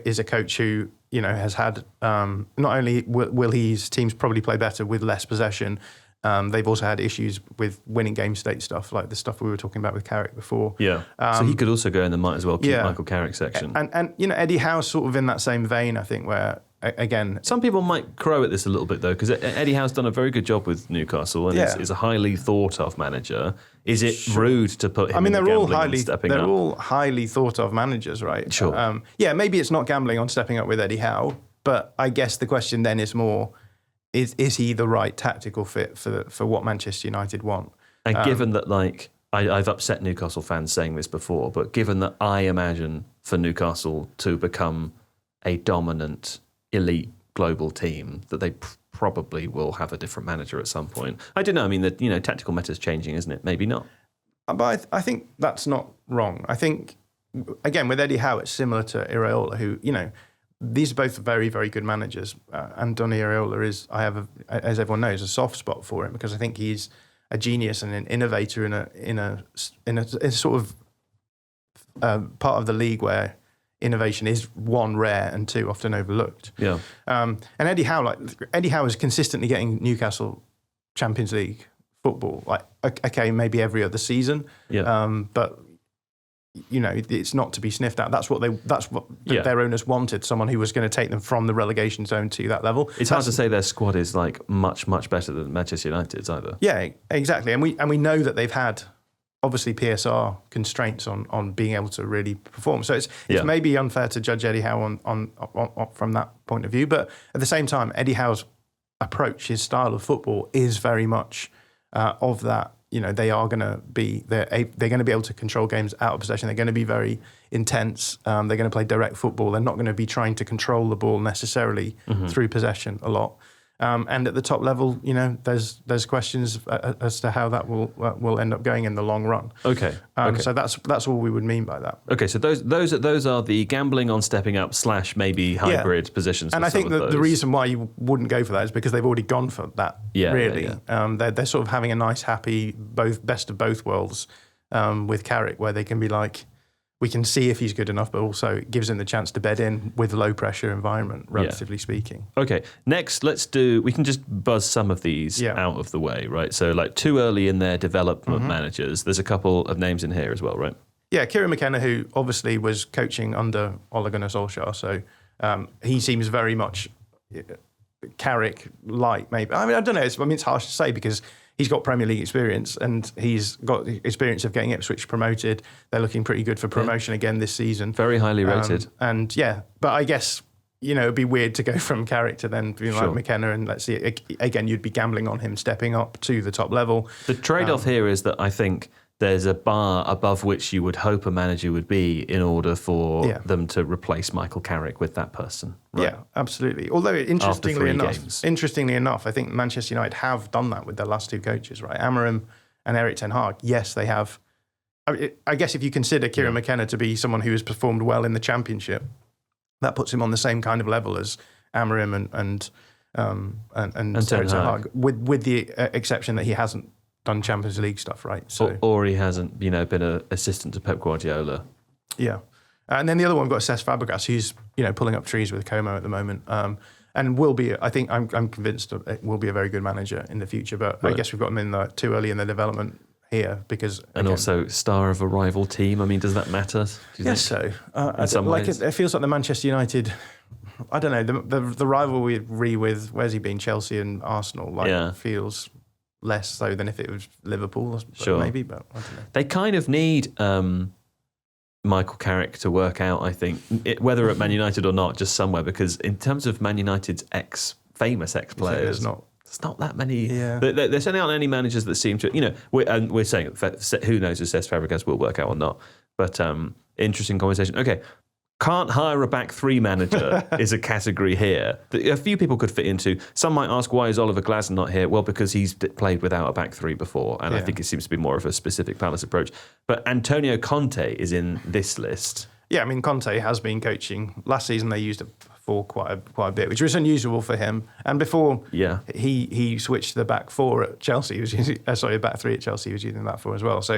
is a coach who has had not only will his teams probably play better with less possession. They've also had issues with winning game state stuff, like the stuff we were talking about with Carrick before. Yeah. So he could also go in the might as well keep Michael Carrick section. And Eddie Howe's sort of in that same vein, I think, where. Again, some people might crow at this a little bit though, because Eddie Howe's done a very good job with Newcastle and is a highly thought of manager. Is it rude to put him? They're all highly thought of managers, right? Sure. Maybe it's not gambling on stepping up with Eddie Howe, but I guess the question then is more: is he the right tactical fit for what Manchester United want? And given that, I've upset Newcastle fans saying this before, but given that I imagine for Newcastle to become a dominant elite global team, that they probably will have a different manager at some point. I don't know. I mean, tactical meta's changing, isn't it? Maybe not. But I think that's not wrong. I think, again, with Eddie Howe, it's similar to Iraola, who, these are both very, very good managers. Andoni Iraola as everyone knows, a soft spot for him because I think he's a genius and an innovator in a sort of part of the league where innovation is one, rare, and two, often overlooked. Yeah. And Eddie Howe is consistently getting Newcastle Champions League football. Maybe every other season. Yeah. But it's not to be sniffed at. That's what their owners wanted. Someone who was going to take them from the relegation zone to that level. It's hard to say their squad is much better than Manchester United's either. Yeah, exactly. And we know that they've had, obviously, PSR constraints on being able to really perform. So it's maybe unfair to judge Eddie Howe on from that point of view. But at the same time, Eddie Howe's approach, his style of football, is very much of that. They are going to be they're going to be able to control games out of possession. They're going to be very intense. They're going to play direct football. They're not going to be trying to control the ball necessarily through possession a lot. And at the top level, there's questions as to how that will end up going in the long run. Okay. So that's all we would mean by that. Okay, so those are the gambling on stepping up / maybe hybrid positions. And I think that the reason why you wouldn't go for that is because they've already gone for that. Really, they're sort of having a nice, happy, best of both worlds with Carrick, where they can be like, we can see if he's good enough, but also it gives him the chance to bed in with low pressure environment, relatively speaking. Okay, next we can just buzz some of these out of the way, right? So like too early in their development managers, there's a couple of names in here as well, right? Yeah, Kieran McKenna, who obviously was coaching under Ole Gunnar Solskjaer, so he seems very much Carrick light, maybe. I mean, I don't know, it's harsh to say because he's got Premier League experience and he's got the experience of getting Ipswich promoted. They're looking pretty good for promotion again this season. Very highly rated. But I guess, it'd be weird to go from Carrick to then being like McKenna, and let's see, again, you'd be gambling on him stepping up to the top level. The trade-off here is that I think there's a bar above which you would hope a manager would be in order for them to replace Michael Carrick with that person. Right? Yeah, absolutely. Although interestingly enough, I think Manchester United have done that with their last two coaches, right? Amorim and Erik ten Hag. Yes, they have. I guess if you consider Kieran McKenna to be someone who has performed well in the Championship, that puts him on the same kind of level as Amorim and Erik ten Hag, with the exception that he hasn't done Champions League stuff, right? So, or he hasn't, been an assistant to Pep Guardiola. Yeah, and then the other one, we've got Cesc Fabregas, who's pulling up trees with Como at the moment, and will be. I think I'm convinced it will be a very good manager in the future. But I guess we've got him in too early in the development here because also star of a rival team. I mean, does that matter? Yes, so it feels like the Manchester United. I don't know the rivalry with where's he been, Chelsea and Arsenal. Feels less so than if it was Liverpool, maybe, but I don't know. They kind of need Michael Carrick to work out, I think, whether at Man United or not, just somewhere, because in terms of Man United's famous ex-players, there's not that many. Yeah. There certainly aren't any managers that seem to, we're saying, who knows if Cesc Fabregas will work out or not, but interesting conversation. Okay. Can't hire a back three manager is a category here that a few people could fit into. Some might ask, why is Oliver Glasner not here? Well, because he's played without a back three before, and I think it seems to be more of a specific Palace approach. But Antonio Conte is in this list. Yeah, I mean, Conte has been coaching. Last season they used it for quite a bit, which was unusual for him. And before he switched to the back four at Chelsea, he was using, back three at Chelsea, he was using that four as well. So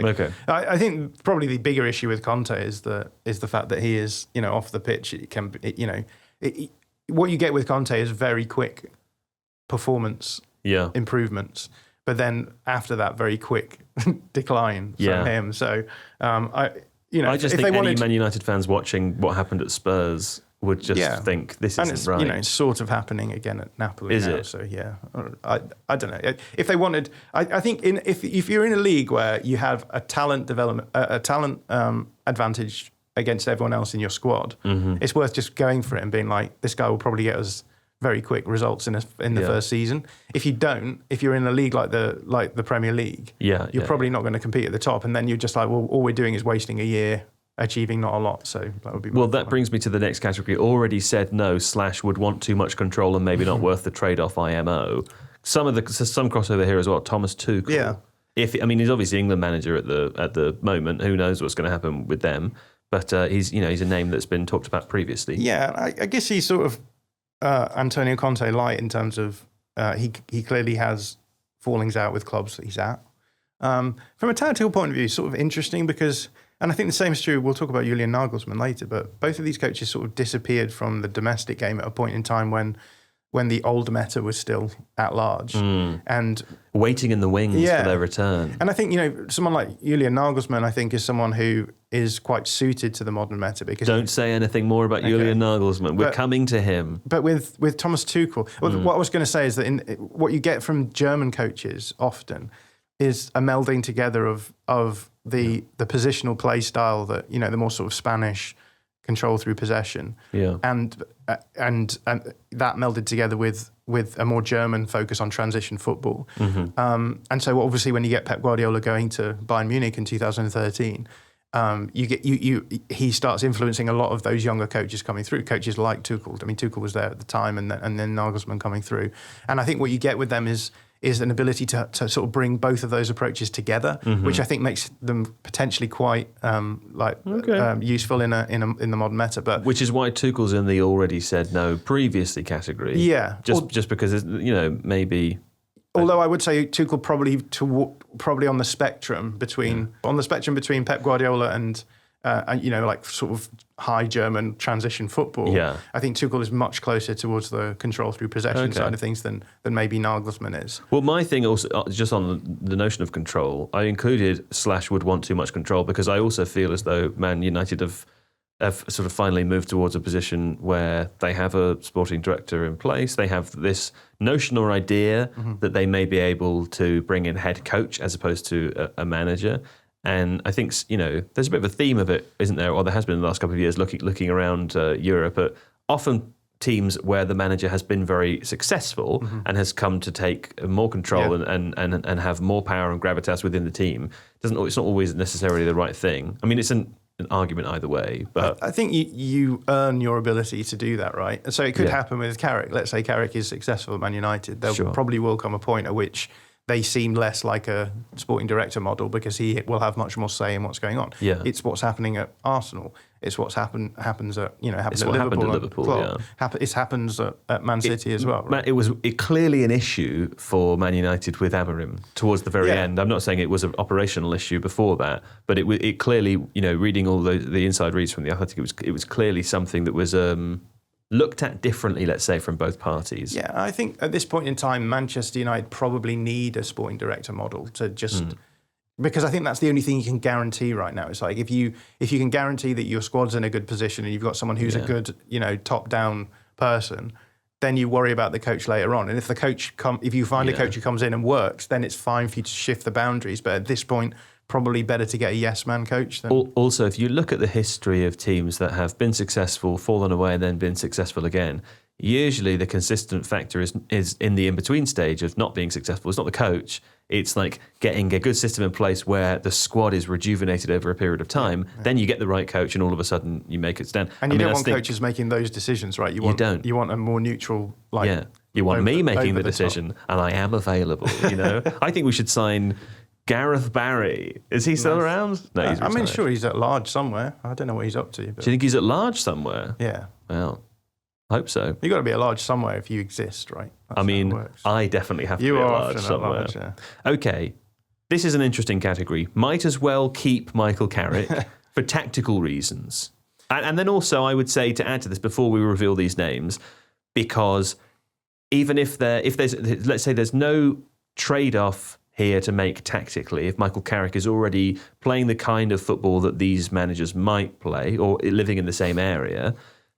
I think probably the bigger issue with Conte is the fact that he is, off the pitch. What you get with Conte is very quick performance improvements, but then after that, very quick decline from him. So I just think any Man United fans watching what happened at Spurs would just think this isn't right. It's sort of happening again at Napoli Is now. It? So I don't know. If they wanted, I think if you're in a league where you have a talent development, a talent advantage against everyone else in your squad, it's worth just going for it and being like, this guy will probably get us very quick results in the first season. If you don't, if you're in a league like the Premier League, you're probably not going to compete at the top, and then you're just like, well, all we're doing is wasting a year achieving not a lot. So that would be that brings me to the next category. Already said no / would want too much control and maybe not worth the trade-off IMO. Some crossover here as well. Thomas Tuchel. Yeah. He's obviously England manager at the moment. Who knows what's going to happen with them? But he's a name that's been talked about previously. Yeah, I guess he's sort of Antonio Conte light in terms of he clearly has fallings out with clubs that he's at. From a tactical point of view, it's sort of interesting because, and I think the same is true, we'll talk about Julian Nagelsmann later, but both of these coaches sort of disappeared from the domestic game at a point in time when the old meta was still at large. And waiting in the wings for their return. And I think, someone like Julian Nagelsmann, I think, is someone who is quite suited to the modern meta. Because don't say anything more about Julian Nagelsmann. We're coming to him. But with Thomas Tuchel, what I was going to say is that what you get from German coaches often is a melding together of the positional play style that, the more sort of Spanish control through possession, and that melded together with a more German focus on transition football. And so obviously when you get Pep Guardiola going to Bayern Munich in 2013, he starts influencing a lot of those younger coaches coming through. Coaches like Tuchel. I mean, Tuchel was there at the time, and then Nagelsmann coming through. And I think what you get with them is an ability to sort of bring both of those approaches together, which I think makes them potentially quite useful in the modern meta. But which is why Tuchel's in the already said no previously category. Yeah, just because maybe. Although I would say Tuchel probably on the spectrum between Pep Guardiola and like sort of high German transition football. Yeah. I think Tuchel is much closer towards the control through possession side of things than maybe Nagelsmann is. Well, my thing also, just on the notion of control, I included / would want too much control because I also feel as though Man United have sort of finally moved towards a position where they have a sporting director in place. They have this notion or idea that they may be able to bring in head coach as opposed to a manager. And I think, there's a bit of a theme of it, isn't there? Or there has been in the last couple of years, looking around Europe, but often teams where the manager has been very successful and has come to take more control and have more power and gravitas within the team. It's not always necessarily the right thing. I mean, it's an argument either way, but I think you earn your ability to do that, right? And so it could happen with Carrick. Let's say Carrick is successful at Man United. There probably will come a point at which they seem less like a sporting director model because he will have much more say in what's going on. Yeah. It's what's happening at Arsenal. It's what's happens at Liverpool. It happens at Man City as well. Right? It was clearly an issue for Man United with Amorim towards the very end. I'm not saying it was an operational issue before that, but it clearly, reading all the inside reads from the Athletic, it was clearly something that was looked at differently, let's say, from both parties. Yeah, I think at this point in time, Manchester United probably need a sporting director model to just... Because I think that's the only thing you can guarantee right now. It's like if you can guarantee that your squad's in a good position and you've got someone who's a good, top-down person, then you worry about the coach later on. And if if you find a coach who comes in and works, then it's fine for you to shift the boundaries. But at this point, probably better to get a yes-man coach. Also, if you look at the history of teams that have been successful, fallen away, and then been successful again, usually the consistent factor is in the in-between stage of not being successful. It's not the coach. It's like getting a good system in place where the squad is rejuvenated over a period of time. Yeah. Then you get the right coach and all of a sudden you make it stand. And you don't want coaches making those decisions, right? You want a more neutral... You want me making the decision and I am available, I think we should sign... Gareth Barry. Is he still around? No, he's retired. Sure, he's at large somewhere. I don't know what he's up to. But... Do you think he's at large somewhere? Yeah. Well, I hope so. You've got to be at large somewhere if you exist, right? That's I definitely have to be at large somewhere. At large, Okay, this is an interesting category. Might as well keep Michael Carrick for tactical reasons. And then also, I would say, to add to this, before we reveal these names, because even if there's, let's say there's no trade-off here to make tactically, if Michael Carrick is already playing the kind of football that these managers might play or living in the same area,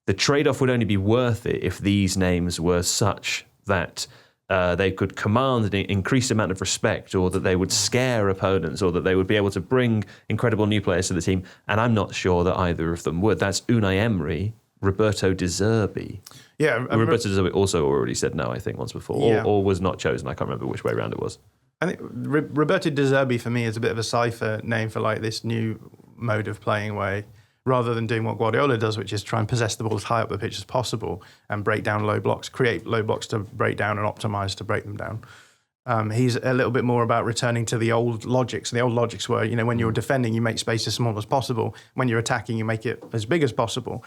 the trade-off would only be worth it if these names were such that they could command an increased amount of respect, or that they would scare opponents, or that they would be able to bring incredible new players to the team. And I'm not sure that either of them would. That's Unai Emery, Roberto De Zerbi. Yeah, Roberto De Zerbi also already said no, I think, once before, or was not chosen. I can't remember which way around it was. I think Roberto De Zerbi for me is a bit of a cipher name for like this new mode of playing where rather than doing what Guardiola does, which is try and possess the ball as high up the pitch as possible and break down low blocks, create low blocks to break down and optimise to break them down. He's a little bit more about returning to the old logics. And the old logics were, when you're defending, you make space as small as possible. When you're attacking, you make it as big as possible.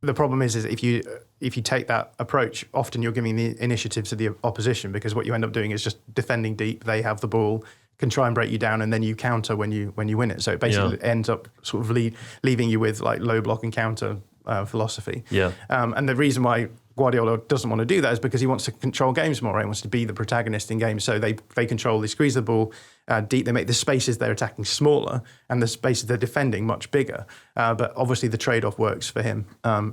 The problem is if you take that approach, often you're giving the initiative to the opposition, because what you end up doing is just defending deep. They have the ball, can try and break you down, and then you counter when you win it. So it basically ends up sort of leaving you with like low block and counter philosophy. Yeah. And the reason why Guardiola doesn't want to do that is because he wants to control games more. He wants to be the protagonist in games. So they control, they squeeze the ball deep. They make the spaces they're attacking smaller and the spaces they're defending much bigger. But obviously the trade-off works for him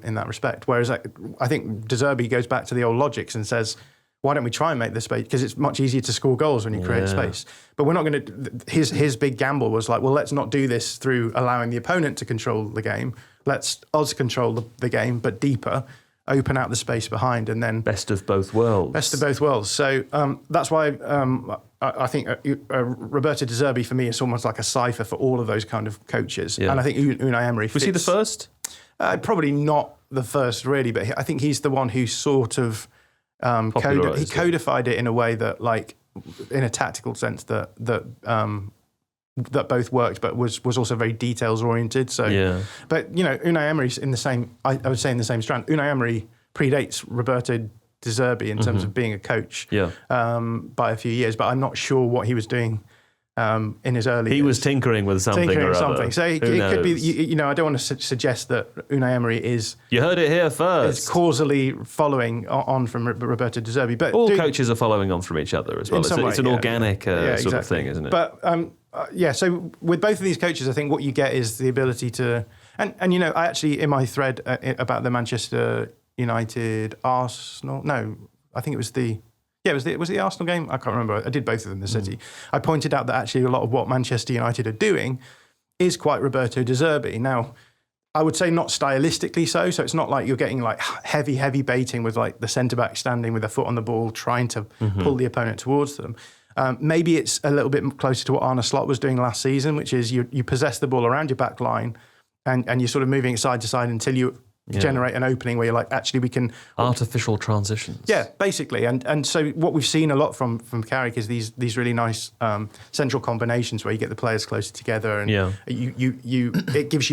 in that respect. Whereas I think De Zerbi goes back to the old logics and says, why don't we try and make the space? Because it's much easier to score goals when you create space. But we're not going to... His big gamble was like, well, let's not do this through allowing the opponent to control the game. Let's us control the game, but deeper, open out the space behind, and then... Best of both worlds. Best of both worlds. So that's why I think Roberto De Zerbi for me is almost like a cipher for all of those kind of coaches. Yeah. And I think Unai Emery fits. Was he the first? Probably not the first, really, but I think he's the one who sort of codified it in a way that, like, in a tactical sense, that both worked, but was also very details oriented. So, yeah. But Unai Emery's in the same. I would say in the same strand. Unai Emery predates Roberto De Zerbi in terms of being a coach. Yeah. By a few years, but I'm not sure what he was doing. In his early years. He was tinkering with something or other. So it could be, I don't want to suggest that Unai Emery is... You heard it here first. Is causally following on from Roberto De Zerbi. But all coaches are following on from each other as well. It's an organic sort of thing, isn't it? But, so with both of these coaches, I think what you get is the ability to... And I actually, in my thread about the Manchester United Arsenal... No, I think it was the... Yeah, was the Arsenal game? I can't remember. I did both of them, the City. I pointed out that actually a lot of what Manchester United are doing is quite Roberto De Zerbi. Now, I would say not stylistically so. So it's not like you're getting like heavy baiting with like the centre-back standing with their foot on the ball, trying to pull the opponent towards them. Maybe it's a little bit closer to what Arne Slot was doing last season, which is you possess the ball around your back line and you're sort of moving it side to side until you... generate an opening where you're like, actually, we can... Artificial transitions. Yeah, basically. And so what we've seen a lot from Carrick is these really nice central combinations where you get the players closer together and it gives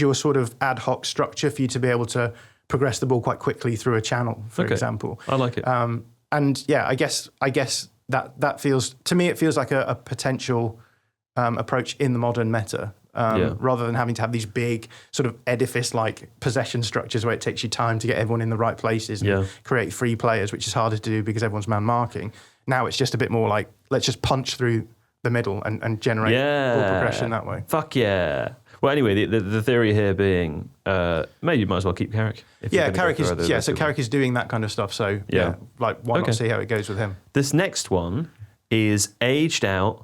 you a sort of ad hoc structure for you to be able to progress the ball quite quickly through a channel, for example. I like it. And yeah, I guess that feels... To me, it feels like a potential approach in the modern meta. Rather than having to have these big sort of edifice-like possession structures where it takes you time to get everyone in the right places and create free players, which is harder to do because everyone's man-marking. Now it's just a bit more like, let's just punch through the middle and generate ball progression that way. Fuck yeah. Well, anyway, the theory here being, maybe you might as well keep Carrick. Carrick is Carrick is doing that kind of stuff. So why not see how it goes with him? This next one is aged out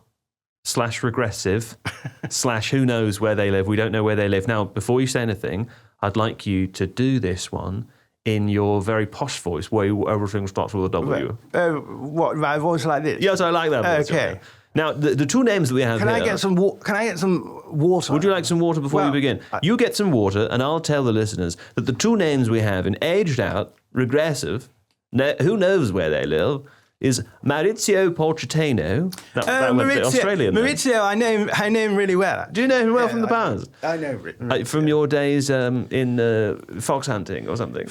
/ regressive / who knows where they live. We don't know where they live. Now, before you say anything, I'd like you to do this one in your very posh voice where everything starts with a W. What, my voice like this? Yes, I like that voice. Okay. Now, the two names that we have Can I get some water? Would you like some water before we begin? You get some water, and I'll tell the listeners that the two names we have in aged out, regressive, who knows where they live, is Maurizio Pochettino. That went a bit Australian. Maurizio, I know him really well. Do you know him well from the past? I know. From your days in fox hunting or something?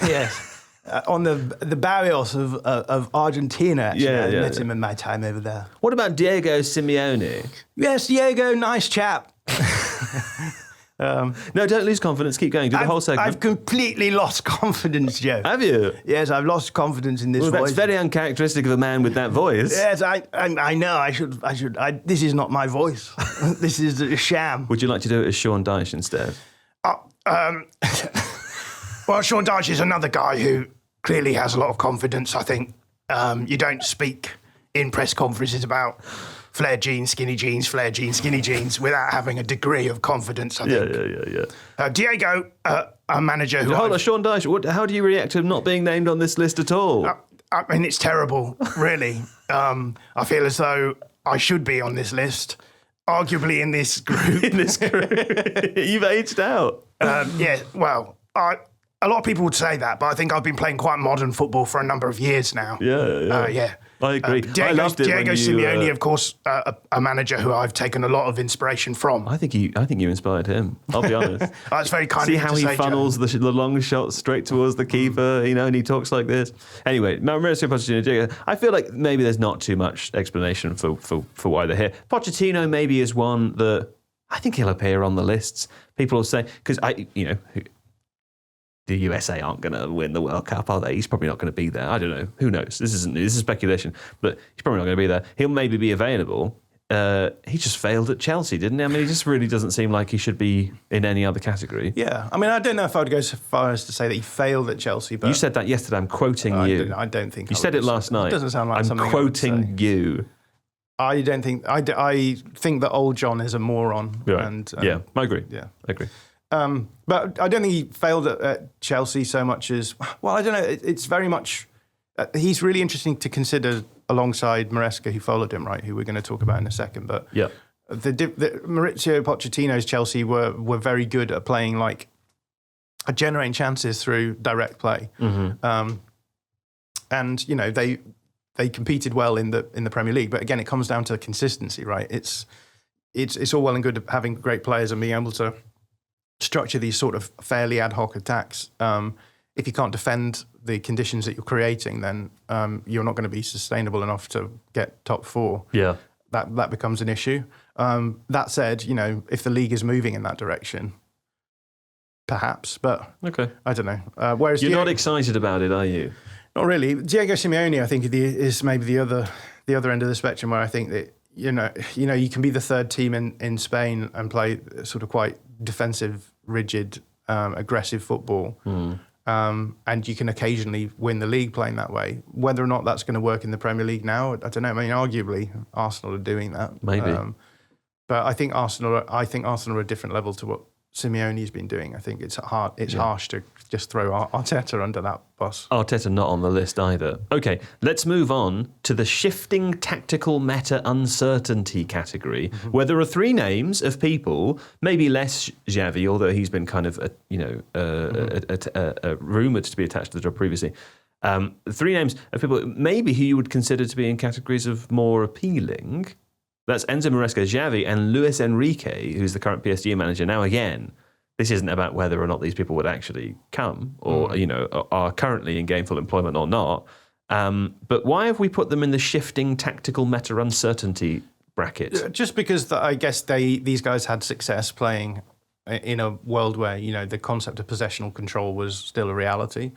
Yes. On the barrios of Argentina, actually. I met him in my time over there. What about Diego Simeone? Yes, Diego, nice chap. No, don't lose confidence. Keep going. Do the whole segment. I've completely lost confidence, Joe. Have you? Yes, I've lost confidence in this voice. That's very uncharacteristic of a man with that voice. Yes, I know. I should. This is not my voice. This is a sham. Would you like to do it as Sean Dyche instead? Well, Sean Dyche is another guy who clearly has a lot of confidence. I think you don't speak in press conferences about flared jeans, skinny jeans, flared jeans, skinny jeans, without having a degree of confidence, I think. Yeah. Diego, a manager who... Hold on, Sean Dyche, how do you react to him not being named on this list at all? I mean, it's terrible, really. I feel as though I should be on this list, arguably in this group. You've aged out. Well, a lot of people would say that, but I think I've been playing quite modern football for a number of years now. Yeah. I agree. Diego Simeone, of course, a manager who I've taken a lot of inspiration from. I think you inspired him. I'll be honest. That's very kind. See how he funnels the long shots straight towards the keeper, and he talks like this. Anyway, Mauricio Pochettino. I feel like maybe there's not too much explanation for why they're here. Pochettino maybe is one that I think he'll appear on the lists. People will say because the USA aren't going to win the World Cup, are they? He's probably not going to be there. I don't know. Who knows? This is speculation, but he's probably not going to be there. He'll maybe be available. He just failed at Chelsea, didn't he? I mean, he just really doesn't seem like he should be in any other category. Yeah. I mean, I don't know if I would go so far as to say that he failed at Chelsea, but... You said that yesterday. I'm quoting you. I don't think you said it last night. It doesn't sound like something I'm quoting you. I don't think... I think that old John is a moron. Right. And, I agree. Yeah. I agree. But I don't think he failed at Chelsea so much as... Well, I don't know. It's very much... he's really interesting to consider alongside Maresca, who followed him, right, who we're going to talk about in a second. But the Maurizio Pochettino's Chelsea were very good at playing like generating chances through direct play. And, you know, they competed well in the Premier League. But again, it comes down to consistency, right? It's all well and good having great players and being able to structure these sort of fairly ad hoc attacks. If you can't defend the conditions that you're creating, then you're not going to be sustainable enough to get top four. Yeah. That becomes an issue. That said, you know, if the league is moving in that direction, perhaps, but okay. I don't know. Whereas you're not excited about it, are you? Not really. Diego Simeone, I think, is maybe the other end of the spectrum, where I think that you know you can be the third team in Spain and play sort of quite defensive, rigid, aggressive football, and you can occasionally win the league playing that way. Whether or not that's going to work in the Premier League now, I don't know. I mean, arguably Arsenal are doing that, maybe, but I think Arsenal are a different level to what Simeone's been doing. I think it's harsh to just throw Arteta under that bus. Arteta not on the list either. Okay, let's move on to the shifting tactical meta uncertainty category, where there are three names of people, maybe less Xavi, although he's been kind of rumoured to be attached to the job previously. Three names of people maybe who you would consider to be in categories of more appealing. That's Enzo Maresca, Xavi, and Luis Enrique, who's the current PSG manager. Now, again, this isn't about whether or not these people would actually come or, you know, are currently in gainful employment or not. But why have we put them in the shifting tactical meta uncertainty bracket? Just because I guess these guys had success playing in a world where, you know, the concept of possessional control was still a reality.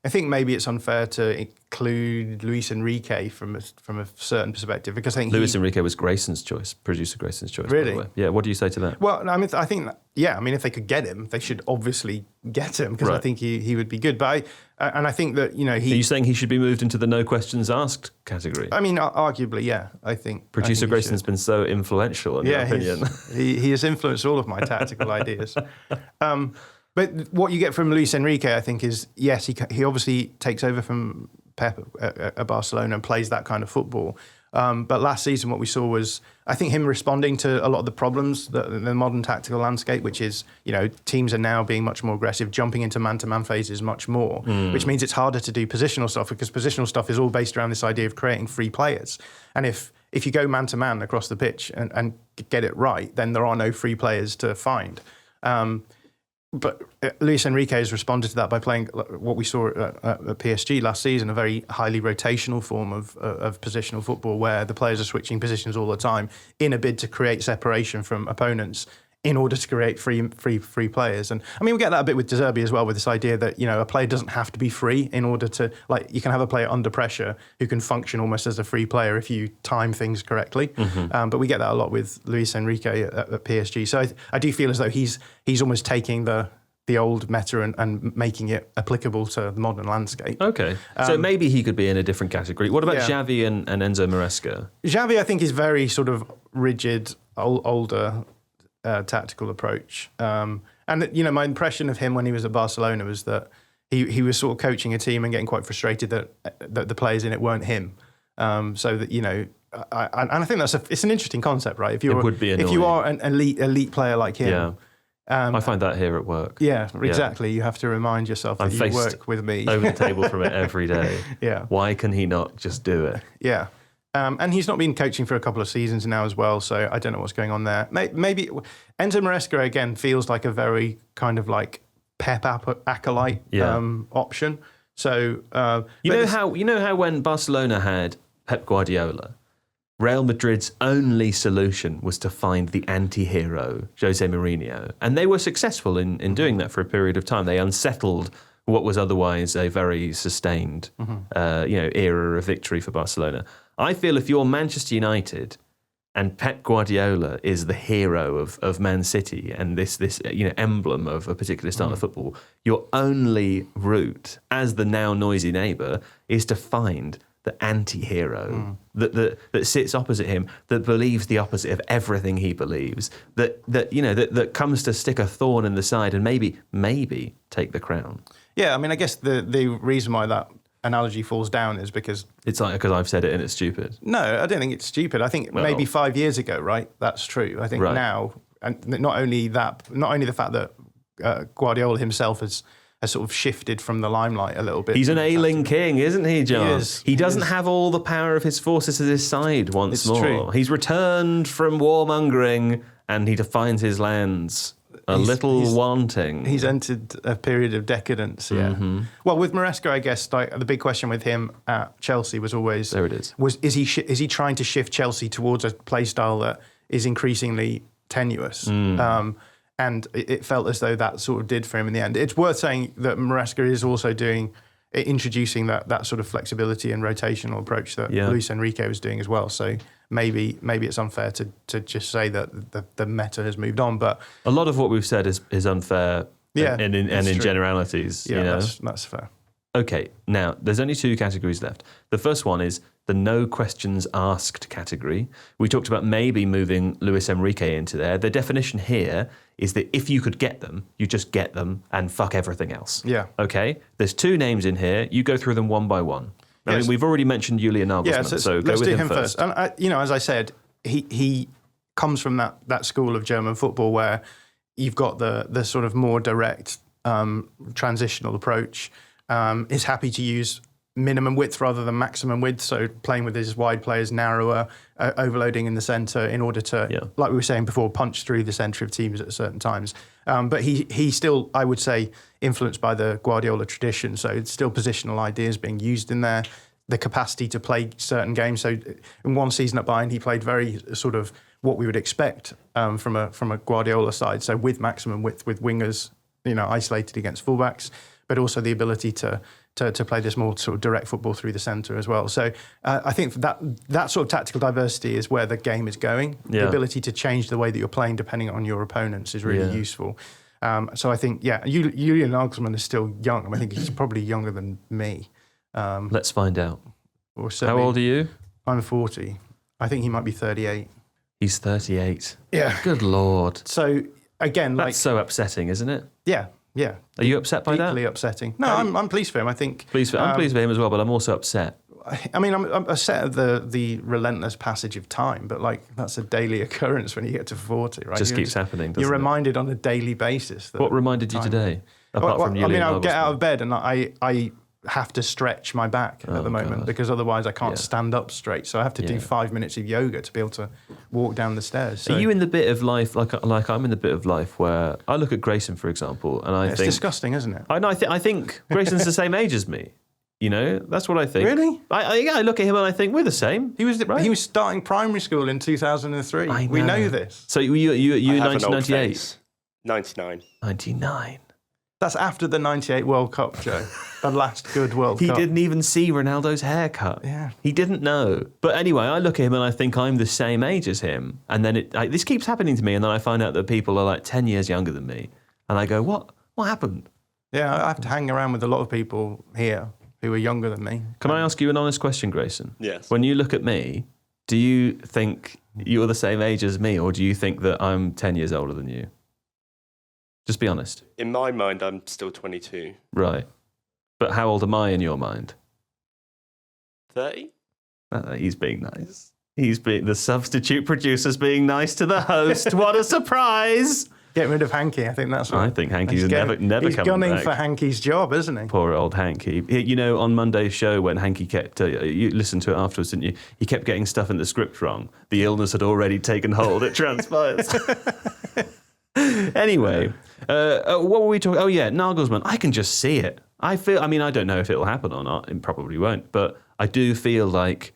I think maybe it's unfair to include Luis Enrique from a certain perspective, because I think Luis Enrique was Grayson's choice, producer Grayson's choice. Really? By the way. Yeah. What do you say to that? Well, I mean, I think if they could get him, they should obviously get him, because I think he would be good. But I think that, you know, Are you saying he should be moved into the no questions asked category? I mean, arguably, yeah. I think producer Grayson's been so influential in your opinion. He has influenced all of my tactical ideas. But what you get from Luis Enrique, I think, is, yes, he obviously takes over from Pep at Barcelona and plays that kind of football. But last season, what we saw was, I think, him responding to a lot of the problems that the modern tactical landscape, which is, you know, teams are now being much more aggressive, jumping into man-to-man phases much more, which means it's harder to do positional stuff, because positional stuff is all based around this idea of creating free players. And if you go man-to-man across the pitch and get it right, then there are no free players to find. But Luis Enrique has responded to that by playing what we saw at PSG last season, a very highly rotational form of positional football, where the players are switching positions all the time in a bid to create separation from opponents in order to create free players. And I mean, we get that a bit with De Zerbi as well, with this idea that, you know, a player doesn't have to be free in order to, like, you can have a player under pressure who can function almost as a free player if you time things correctly. But we get that a lot with Luis Enrique at PSG. So I do feel as though he's almost taking the old meta and making it applicable to the modern landscape. Okay. So maybe he could be in a different category. What about Xavi and Enzo Maresca? Xavi, I think, is very sort of rigid, older tactical approach. And, you know, my impression of him when he was at Barcelona was that he was sort of coaching a team and getting quite frustrated that the players in it weren't him. So that, you know, and I think it's an interesting concept, right? If you are an elite player like him. I find that here at work. Yeah, exactly. You have to remind yourself that you work with me. Over the table from it every day. Yeah. Why can he not just do it? Yeah. And he's not been coaching for a couple of seasons now as well, so I don't know what's going on there. Maybe Enzo Maresca, again, feels like a very kind of like Pep acolyte option. So you know how when Barcelona had Pep Guardiola, Real Madrid's only solution was to find the anti-hero, Jose Mourinho. And they were successful in doing that for a period of time. They unsettled what was otherwise a very sustained era of victory for Barcelona. I feel if you're Manchester United and Pep Guardiola is the hero of Man City and this emblem of a particular style of football, your only route as the now noisy neighbour is to find the anti-hero that sits opposite him, that believes the opposite of everything he believes, that comes to stick a thorn in the side and maybe take the crown. Yeah, I mean, I guess the reason why that analogy falls down is because it's like because I've said it and it's stupid. No, I don't think it's stupid. I think maybe 5 years ago, right? That's true. I think now, and not only the fact that Guardiola himself has sort of shifted from the limelight a little bit. He's an ailing king, isn't he, John? He doesn't have all the power of his forces at his side once more. True. He's returned from warmongering and he defines his lands a little wanting. He's entered a period of decadence, yeah. Mm-hmm. Well, with Maresca, I guess the big question with him at Chelsea was always... There it is. Is he trying to shift Chelsea towards a play style that is increasingly tenuous? And it felt as though that sort of did for him in the end. It's worth saying that Maresca is also introducing that sort of flexibility and rotational approach that Luis Enrique was doing as well. So maybe it's unfair to just say that the meta has moved on. But a lot of what we've said is unfair and in generalities. Yeah, you know? that's fair. Okay, now there's only 2 categories left. The first one is the no questions asked category. We talked about maybe moving Luis Enrique into there. The definition here is that if you could get them, you just get them and fuck everything else. Yeah. Okay? There's 2 names in here. You go through them one by one. I mean, we've already mentioned Julian Nagelsmann, so go with him first. And as I said, he comes from that school of German football where you've got the sort of more direct transitional approach. Is happy to use minimum width rather than maximum width, so playing with his wide players narrower, overloading in the centre in order to, like we were saying before, punch through the centre of teams at certain times. But he still, I would say, influenced by the Guardiola tradition, so it's still positional ideas being used in there, the capacity to play certain games. So in one season at Bayern, he played very sort of what we would expect from a Guardiola side, so with maximum width, with wingers, isolated against fullbacks, but also the ability to play this more sort of direct football through the centre as well. So I think that sort of tactical diversity is where the game is going. Yeah. The ability to change the way that you're playing depending on your opponents is really useful. So I think, Julian Nagelsmann is still young. I think he's probably younger than me. Let's find out. How old are you? I'm 40. I think he might be 38. He's 38. Yeah. Good Lord. So again, that's so upsetting, isn't it? Yeah. Yeah. Are you upset by that? Deeply upsetting. No, I'm pleased for him. I think. I'm pleased for him as well, but I'm also upset. I mean, I'm upset at the relentless passage of time, but that's a daily occurrence when you get to 40, right? Just keeps happening, doesn't it? You're reminded on a daily basis. What reminded you today? Apart from Julian I'll get out of bed and I have to stretch my back at the moment because otherwise I can't stand up straight. So I have to do 5 minutes of yoga to be able to walk down the stairs. So, are you in the bit of life like I'm in the bit of life where I look at Grayson, for example, and I think... It's disgusting, isn't it? I think Grayson's the same age as me. That's what I think. Really? I look at him and I think we're the same. He was starting primary school in 2003. We know this. So you 1998? 99. 99. That's after the 98 World Cup, Joe. The last good World Cup. He didn't even see Ronaldo's haircut. Yeah. He didn't know. But anyway, I look at him and I think I'm the same age as him. And then this keeps happening to me. And then I find out that people are 10 years younger than me. And I go, what happened? Yeah, I have to hang around with a lot of people here who are younger than me. Can I ask you an honest question, Grayson? Yes. When you look at me, do you think you're the same age as me? Or do you think that I'm 10 years older than you? Just be honest. In my mind, I'm still 22. Right. But how old am I in your mind? 30? He's being nice. The substitute producer's being nice to the host. What a surprise! Get rid of Hanky. I think that's what... I think Hanky's never coming back. He's gunning for Hanky's job, isn't he? Poor old Hanky. On Monday's show when Hanky kept... you listened to it afterwards, didn't you? He kept getting stuff in the script wrong. The illness had already taken hold. It transpires. Anyway, what were we talking... Oh, yeah, Nagelsmann. I can just see it. I don't know if it'll happen or not. It probably won't. But I do feel like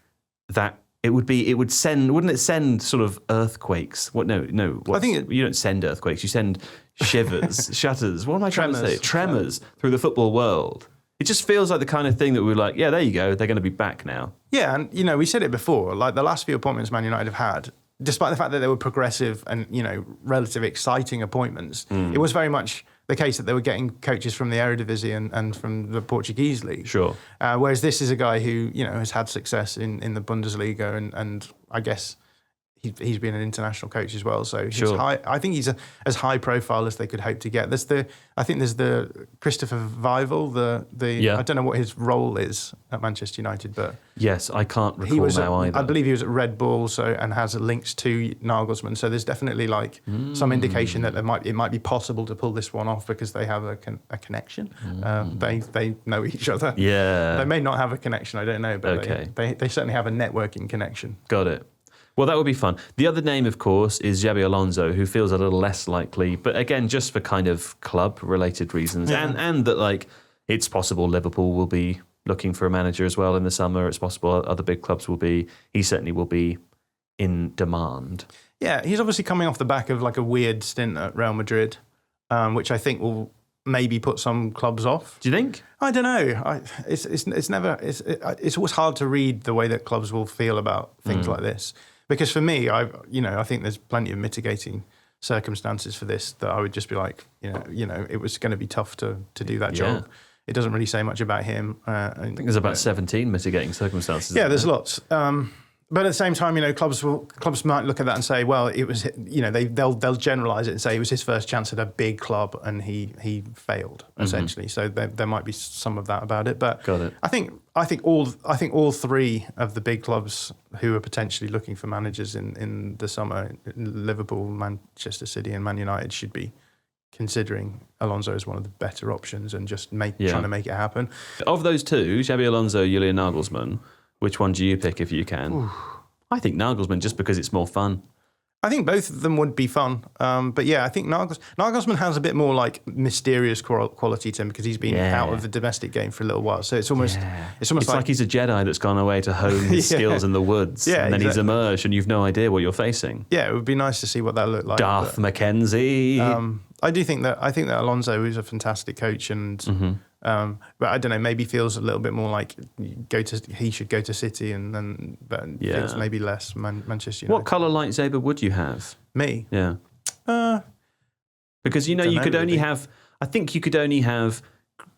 that wouldn't it send sort of earthquakes? What? No. I think you don't send earthquakes. You send shivers, shudders. What am I trying to say? Tremors through the football world. It just feels like the kind of thing that we're like, yeah, there you go. They're going to be back now. Yeah, and, we said it before. Like, the last few appointments Man United have had, despite the fact that they were progressive and, relatively exciting appointments, it was very much the case that they were getting coaches from the Eredivisie and from the Portuguese league. Sure. Whereas this is a guy who, has had success in the Bundesliga and I guess he's been an international coach as well. So Sure. I think he's as high profile as they could hope to get. There's the Christopher Vival, I don't know what his role is at Manchester United, but Yes, I can't recall now either. I believe he was at Red Bull, and has links to Nagelsmann. So there's definitely some indication that it might be possible to pull this one off because they have a connection. They know each other. Yeah. They may not have a connection, I don't know, but Okay. they certainly have a networking connection. Got it. Well, that would be fun. The other name, of course, is Xabi Alonso, who feels a little less likely, but again, just for kind of club-related reasons, and that it's possible Liverpool will be looking for a manager as well in the summer. It's possible other big clubs will be. He certainly will be in demand. Yeah, he's obviously coming off the back of a weird stint at Real Madrid, which I think will maybe put some clubs off. Do you think? I don't know. It's always hard to read the way that clubs will feel about things like this. Because for me, I think there's plenty of mitigating circumstances for this that I would just be like, it was going to be tough to do that job. It doesn't really say much about him. I think there's about 17 mitigating circumstances. Yeah, there's lots. But at the same time, clubs might look at that and say, well, it was, they'll generalise it and say it was his first chance at a big club and he failed essentially. So there might be some of that about it. But got it. I think all three of the big clubs who are potentially looking for managers in the summer, Liverpool, Manchester City, and Man United, should be considering Alonso as one of the better options and just trying to make it happen. Of those two, Xabi Alonso, Julian Nagelsmann, which one do you pick if you can? Ooh. I think Nagelsmann, just because it's more fun. I think both of them would be fun. But yeah, I think Nagelsmann has a bit more mysterious quality to him because he's been out of the domestic game for a little while. So it's almost like he's a Jedi that's gone away to hone his skills in the woods. Yeah, and then he's emerged and you've no idea what you're facing. Yeah, it would be nice to see what that looked like. Darth Mackenzie. I think that Alonso is a fantastic coach and but I don't know, maybe feels a little bit more like he should go to City and feels maybe less Manchester United. What colour lightsaber would you have? Me? Yeah. Because you could only have, I think you could only have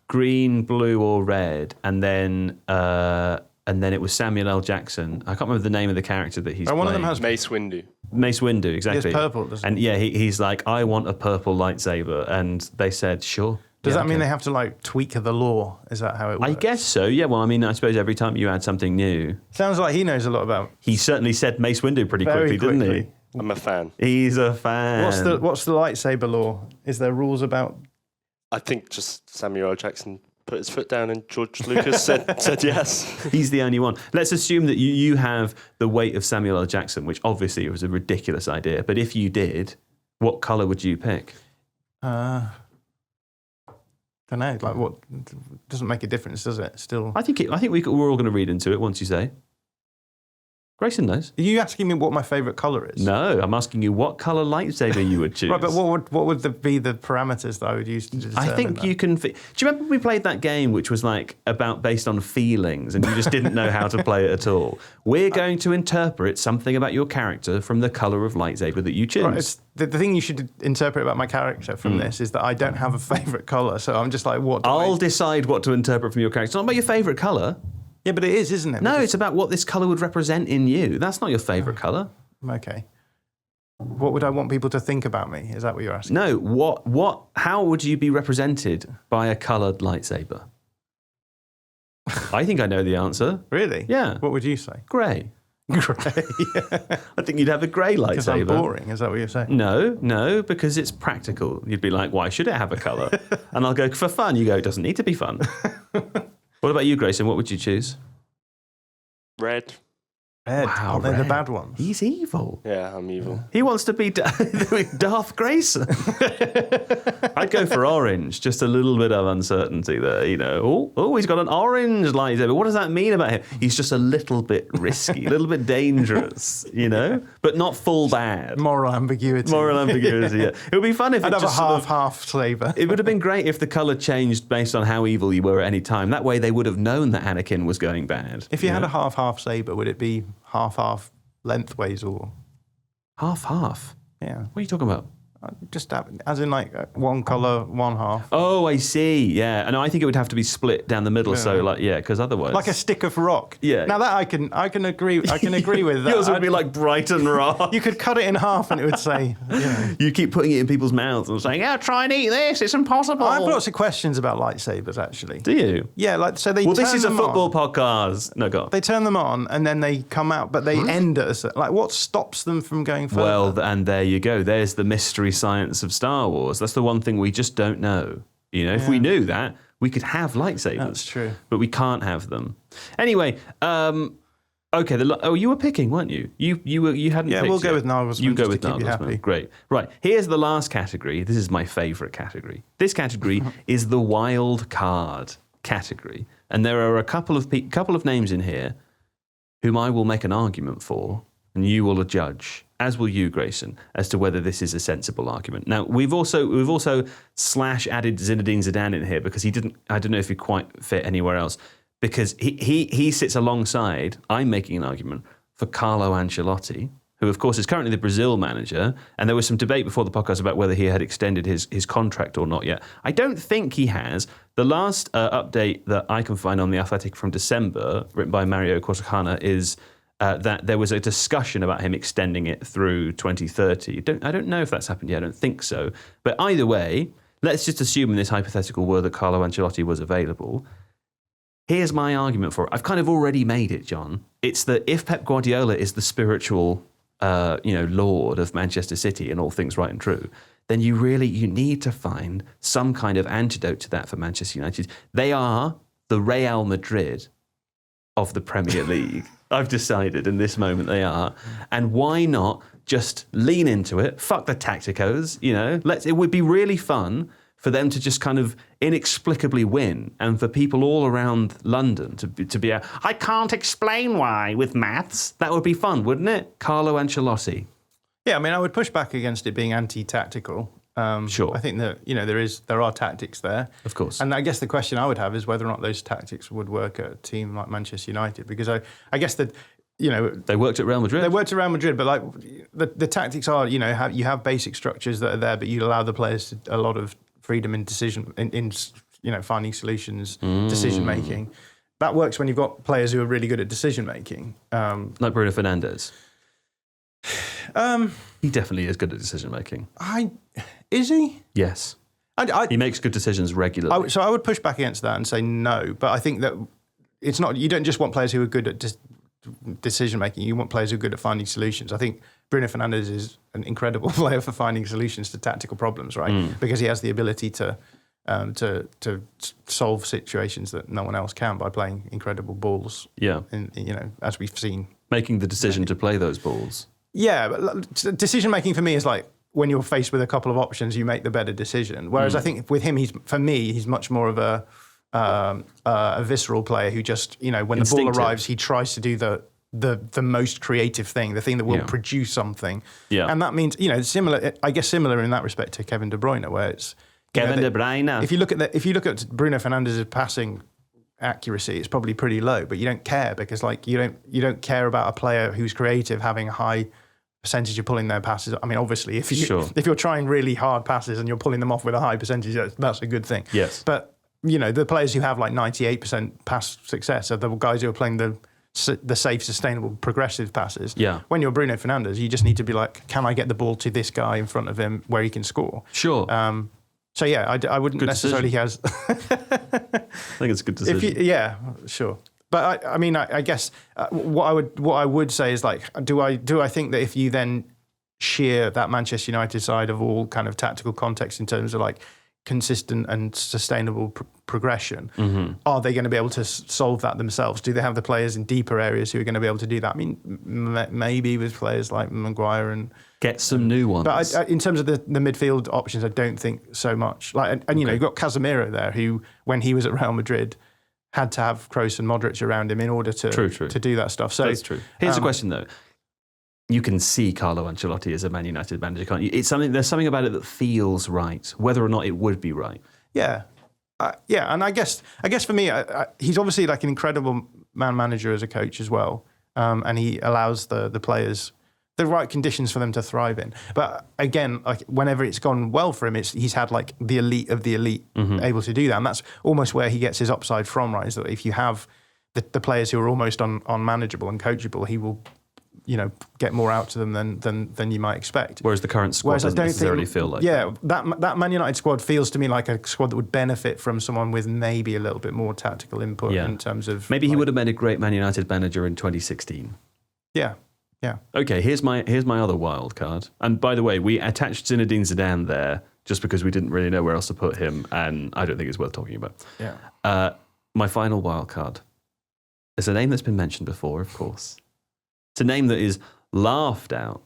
green, blue or red and then it was Samuel L. Jackson. I can't remember the name of the character that he's playing. One of them has Mace Windu. Mace Windu, exactly. He has purple, doesn't he? And he's like, I want a purple lightsaber. And they said, sure. Does that mean they have to tweak the law? Is that how it works? I guess so, yeah. Well, I suppose every time you add something new. Sounds like he knows a lot about. He certainly said Mace Windu pretty quickly, didn't he? I'm a fan. He's a fan. What's the lightsaber law? Is there rules about? I think just Samuel L. Jackson put his foot down and George Lucas said yes. He's the only one. Let's assume that you have the weight of Samuel L. Jackson, which obviously was a ridiculous idea. But if you did, what colour would you pick? I don't know. What doesn't make a difference, does it? Still, I think we're all going to read into it once you say. Grayson knows. Are you asking me what my favourite colour is? No, I'm asking you what colour lightsaber you would choose. Right, but what would be the parameters that I would use to determine I think that? you can... Do you remember we played that game which was based on feelings and you just didn't know how to play it at all? We're going to interpret something about your character from the colour of lightsaber that you choose. Right, the thing you should interpret about my character from this is that I don't have a favourite colour, so I'm just like, what? I'll decide what to interpret from your character. It's not about your favourite colour. Yeah, but it is, isn't it? No, it's about what this colour would represent in you. That's not your favourite colour. Okay. What would I want people to think about me? Is that what you're asking? No, how would you be represented by a coloured lightsaber? I think I know the answer. Really? Yeah. What would you say? Grey. Grey. I think you'd have a grey lightsaber. Because I'm boring, is that what you're saying? No, because it's practical. You'd be like, why should it have a colour? And I'll go, for fun. You go, it doesn't need to be fun. What about you, Grayson? What would you choose? Red. Red. Wow, they're the red. bad ones. He's evil. Yeah, I'm evil. He wants to be Darth Grayson. I'd go for orange. Just a little bit of uncertainty there, Oh, he's got an orange lightsaber. What does that mean about him? He's just a little bit risky, a little bit dangerous, but not full bad. Moral ambiguity. Yeah. It would be fun if I'd it have just a half saber. It would have been great if the colour changed based on how evil you were at any time. That way they would have known that Anakin was going bad. If you had a half saber, would it be half lengthways or half? Yeah. What are you talking about? Just as in like one colour, one half. Oh, I see. Yeah, and I think it would have to be split down the middle. So because otherwise, like a stick of rock. Yeah. Now that I can agree with that. Yours would be like Brighton rock. You could cut it in half, and it would say. You keep putting it in people's mouths and saying, "Yeah, try and eat this. It's impossible." I have lots of questions about lightsabers, actually. Do you? Yeah, like so they. Well, this turn is a them football on. podcast. No, go on. They turn them on and then they come out, but they end at a certain. Like, what stops them from going further? Well, and there you go. There's the mystery science of Star Wars. That's the one thing we just don't know. If we knew that, we could have lightsabers. That's true. But we can't have them. Anyway, okay. You were picking, weren't you? You hadn't. Yeah, picked we'll go yet. with Nagelsmann. You go just with to keep you Nagelsmann. happy. Great. Right. Here's the last category. This is my favourite category. This category is the wild card category, and there are a couple of names in here whom I will make an argument for, and you will judge, as will you, Grayson, as to whether this is a sensible argument. Now, we've also added Zinedine Zidane in here because he didn't. I don't know if he quite fit anywhere else because he sits alongside. I'm making an argument for Carlo Ancelotti, who of course is currently the Brazil manager, and there was some debate before the podcast about whether he had extended his contract or not yet. I don't think he has. The last update that I can find on The Athletic from December, written by Mario Cortacana, is that there was a discussion about him extending it through 2030. I don't know if that's happened yet. I don't think so. But either way, let's just assume in this hypothetical world that Carlo Ancelotti was available. Here's my argument for it. I've kind of already made it, John. It's that if Pep Guardiola is the spiritual lord of Manchester City and all things right and true, then you need to find some kind of antidote to that for Manchester United. They are the Real Madrid of the Premier League. I've decided in this moment they are. And why not just lean into it? Fuck the tacticos, it would be really fun for them to just kind of inexplicably win, and for people all around London to be I can't explain why with maths. That would be fun, wouldn't it? Carlo Ancelotti. Yeah, I mean, I would push back against it being anti-tactical. Sure. I think that there are tactics there, of course, and I guess the question I would have is whether or not those tactics would work at a team like Manchester United, because I guess that they worked at Real Madrid. They worked at Real Madrid, but like the tactics are you have basic structures that are there, but you allow the players a lot of freedom in decision in finding solutions, decision making. That works when you've got players who are really good at decision making, like Bruno Fernandes. He definitely is good at decision making. Is he? Yes. He makes good decisions regularly. So I would push back against that and say no. But I think that it's not. You don't just want players who are good at decision making. You want players who are good at finding solutions. I think Bruno Fernandes is an incredible player for finding solutions to tactical problems, right? Because he has the ability to solve situations that no one else can by playing incredible balls. Yeah. As we've seen, making the decision to play those balls. Yeah, but decision making for me is like when you're faced with a couple of options, you make the better decision. Whereas I think with him, he's much more of a visceral player who just, when the ball arrives, he tries to do the most creative thing, the thing that will produce something. Yeah. And that means, similar in that respect to Kevin De Bruyne, where it's Kevin De Bruyne. If you look at Bruno Fernandes' passing accuracy, it's probably pretty low, but you don't care because you don't care about a player who's creative having a high percentage of pulling their passes. I mean, obviously, if you're trying really hard passes and you're pulling them off with a high percentage, that's a good thing. Yes. But the players who have like 98% pass success are the guys who are playing the safe, sustainable, progressive passes. Yeah. When you're Bruno Fernandes, you just need to be like, can I get the ball to this guy in front of him where he can score? Sure. So yeah, I wouldn't good necessarily decision. I think it's a good decision. Yeah, sure. But I guess what I would say is like, do I think that if you then shear that Manchester United side of all kind of tactical context in terms of like consistent and sustainable progression, are they going to be able to solve that themselves? Do they have the players in deeper areas who are going to be able to do that? I mean, maybe with players like Maguire and get some new ones. But in terms of the midfield options, I don't think so much. Like, and you've got Casemiro there, who when he was at Real Madrid had to have Kroos and Modric around him in order to do that stuff. So that's true. Here's a question though. You can see Carlo Ancelotti as a Man United manager, can't you? There's something about it that feels right, whether or not it would be right. Yeah. And I guess for me, he's obviously like an incredible man manager as a coach as well. And he allows the players the right conditions for them to thrive in. But again, like whenever it's gone well for him, he's had like the elite of the elite able to do that, and that's almost where he gets his upside from, right? Is that if you have the players who are almost unmanageable and coachable, he will, get more out to them than you might expect. Whereas the current squad doesn't necessarily feel like that Man United squad feels to me like a squad that would benefit from someone with maybe a little bit more tactical input in terms of... Maybe he would have made a great Man United manager in 2016. Yeah. Yeah. Okay, here's my other wild card. And by the way, we attached Zinedine Zidane there just because we didn't really know where else to put him, and I don't think it's worth talking about. Yeah. My final wild card is a name that's been mentioned before, of course. It's a name that is laughed out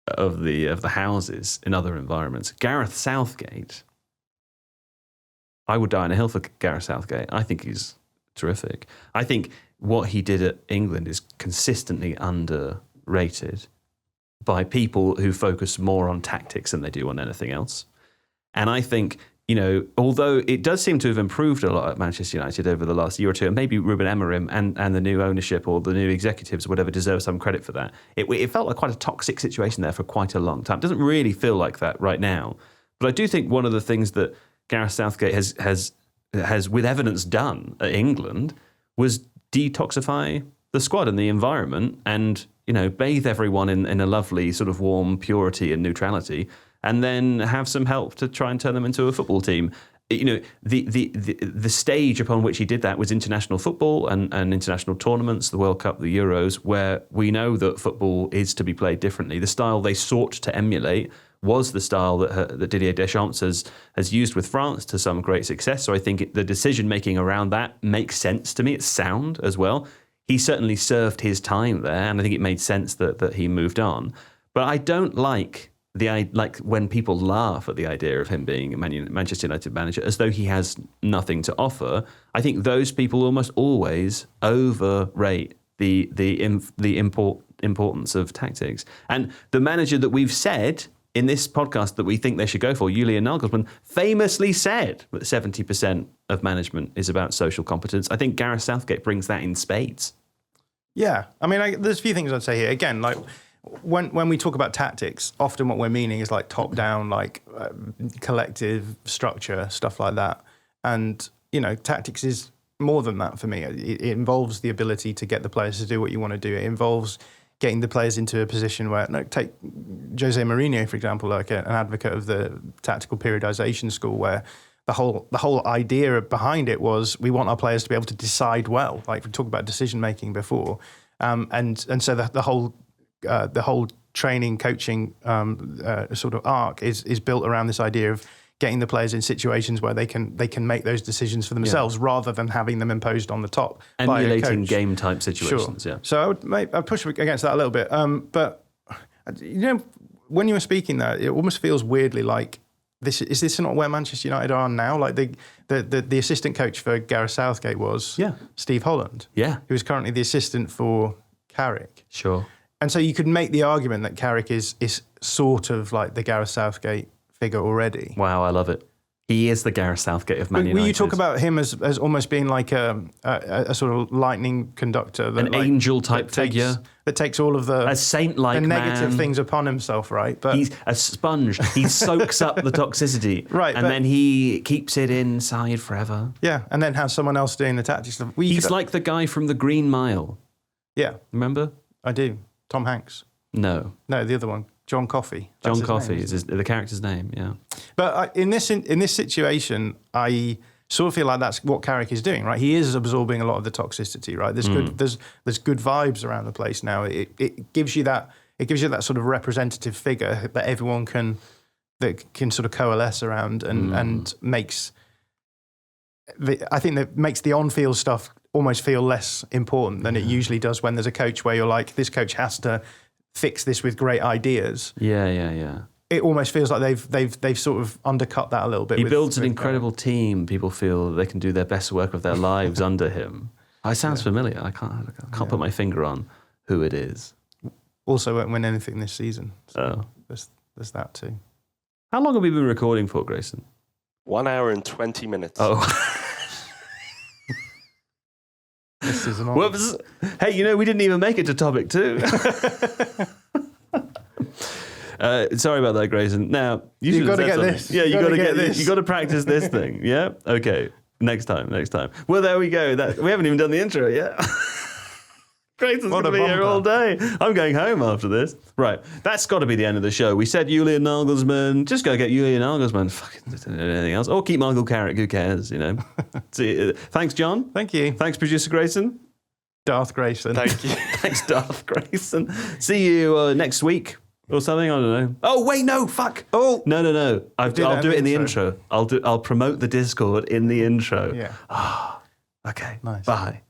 of the houses in other environments. Gareth Southgate. I would die on a hill for Gareth Southgate. I think he's terrific. I think what he did at England is consistently underrated by people who focus more on tactics than they do on anything else. And I think, although it does seem to have improved a lot at Manchester United over the last year or two, and maybe Ruben Amorim and the new ownership or the new executives or whatever deserve some credit for that, it felt like quite a toxic situation there for quite a long time. It doesn't really feel like that right now. But I do think one of the things that Gareth Southgate has with evidence done at England was detoxify the squad and the environment and, bathe everyone in a lovely sort of warm purity and neutrality, and then have some help to try and turn them into a football team. The stage upon which he did that was international football and international tournaments, the World Cup, the Euros, where we know that football is to be played differently. The style they sought to emulate was the style that Didier Deschamps has used with France to some great success. So I think the decision-making around that makes sense to me. It's sound as well. He certainly served his time there, and I think it made sense that he moved on. But I don't like when people laugh at the idea of him being a Manchester United manager as though he has nothing to offer. I think those people almost always overrate the importance of tactics. And the manager that we've said in this podcast that we think they should go for, Julian Nagelsmann, famously said that 70% of management is about social competence. I think Gareth Southgate brings that in spades. Yeah. I mean, there's a few things I'd say here. Again, like when we talk about tactics, often what we're meaning is like top-down, like collective structure, stuff like that. And, tactics is more than that for me. It involves the ability to get the players to do what you want to do. It involves getting the players into a position where, take Jose Mourinho, for example, like an advocate of the tactical periodization school, where the whole idea behind it was we want our players to be able to decide well. Like we talked about decision making before, and so the whole training coaching sort of arc is built around this idea of getting the players in situations where they can make those decisions for themselves rather than having them imposed on the top. Emulating game type situations, sure. So I'd push against that a little bit. But when you were speaking there, it almost feels weirdly like this is not where Manchester United are now. Like the assistant coach for Gareth Southgate was Steve Holland, who is currently the assistant for Carrick. Sure. And so you could make the argument that Carrick is sort of like the Gareth Southgate figure already. Wow, I love it. He is the Gareth Southgate of Man United. Will you talk about him as almost being like a sort of lightning conductor? An angel-type figure. That takes all of the... A saint-like the negative man. Things upon himself, right? But he's a sponge. He soaks up the toxicity. Right. And then he keeps it inside forever. Yeah, and then has someone else doing the tactics stuff. He's like the guy from The Green Mile. Yeah. Remember? I do. Tom Hanks. No, the other one. John Coffey. John Coffey is the character's name, yeah. But in this situation, I sort of feel like that's what Carrick is doing, right? He is absorbing a lot of the toxicity, right? There's good vibes around the place now. It gives you that sort of representative figure that everyone can sort of coalesce around and makes the on-field stuff almost feel less important than it usually does when there's a coach where you're like, this coach has to fix this with great ideas. Yeah. It almost feels like they've sort of undercut that a little bit. He builds an incredible team. People feel they can do their best work of their lives under him. It sounds familiar. I can't put my finger on who it is. Also won't win anything this season. So there's that too. How long have we been recording for, Grayson? 1 hour and 20 minutes. Oh. This is an Whoops. Hey, we didn't even make it to topic 2. Sorry about that, Grayson. Now, You've got to get this. Yeah, you got to get this. You got to practice this thing. Yeah? Okay. Next time. Well, there we go. We haven't even done the intro yet. Grayson's going to be here all day. I'm going home after this. Right. That's got to be the end of the show. We said Julian Nagelsmann. Just go get Julian Nagelsmann. Fucking anything else. Or keep Michael Carrick. Who cares, See, thanks, John. Thank you. Thanks, producer Grayson. Darth Grayson. Thank you. Thanks, Darth Grayson. See you next week. Or something, I don't know. Oh, wait, no, fuck. Oh. No. I'll do it in the intro. I'll promote the Discord in the intro. Yeah. Okay. Nice. Bye.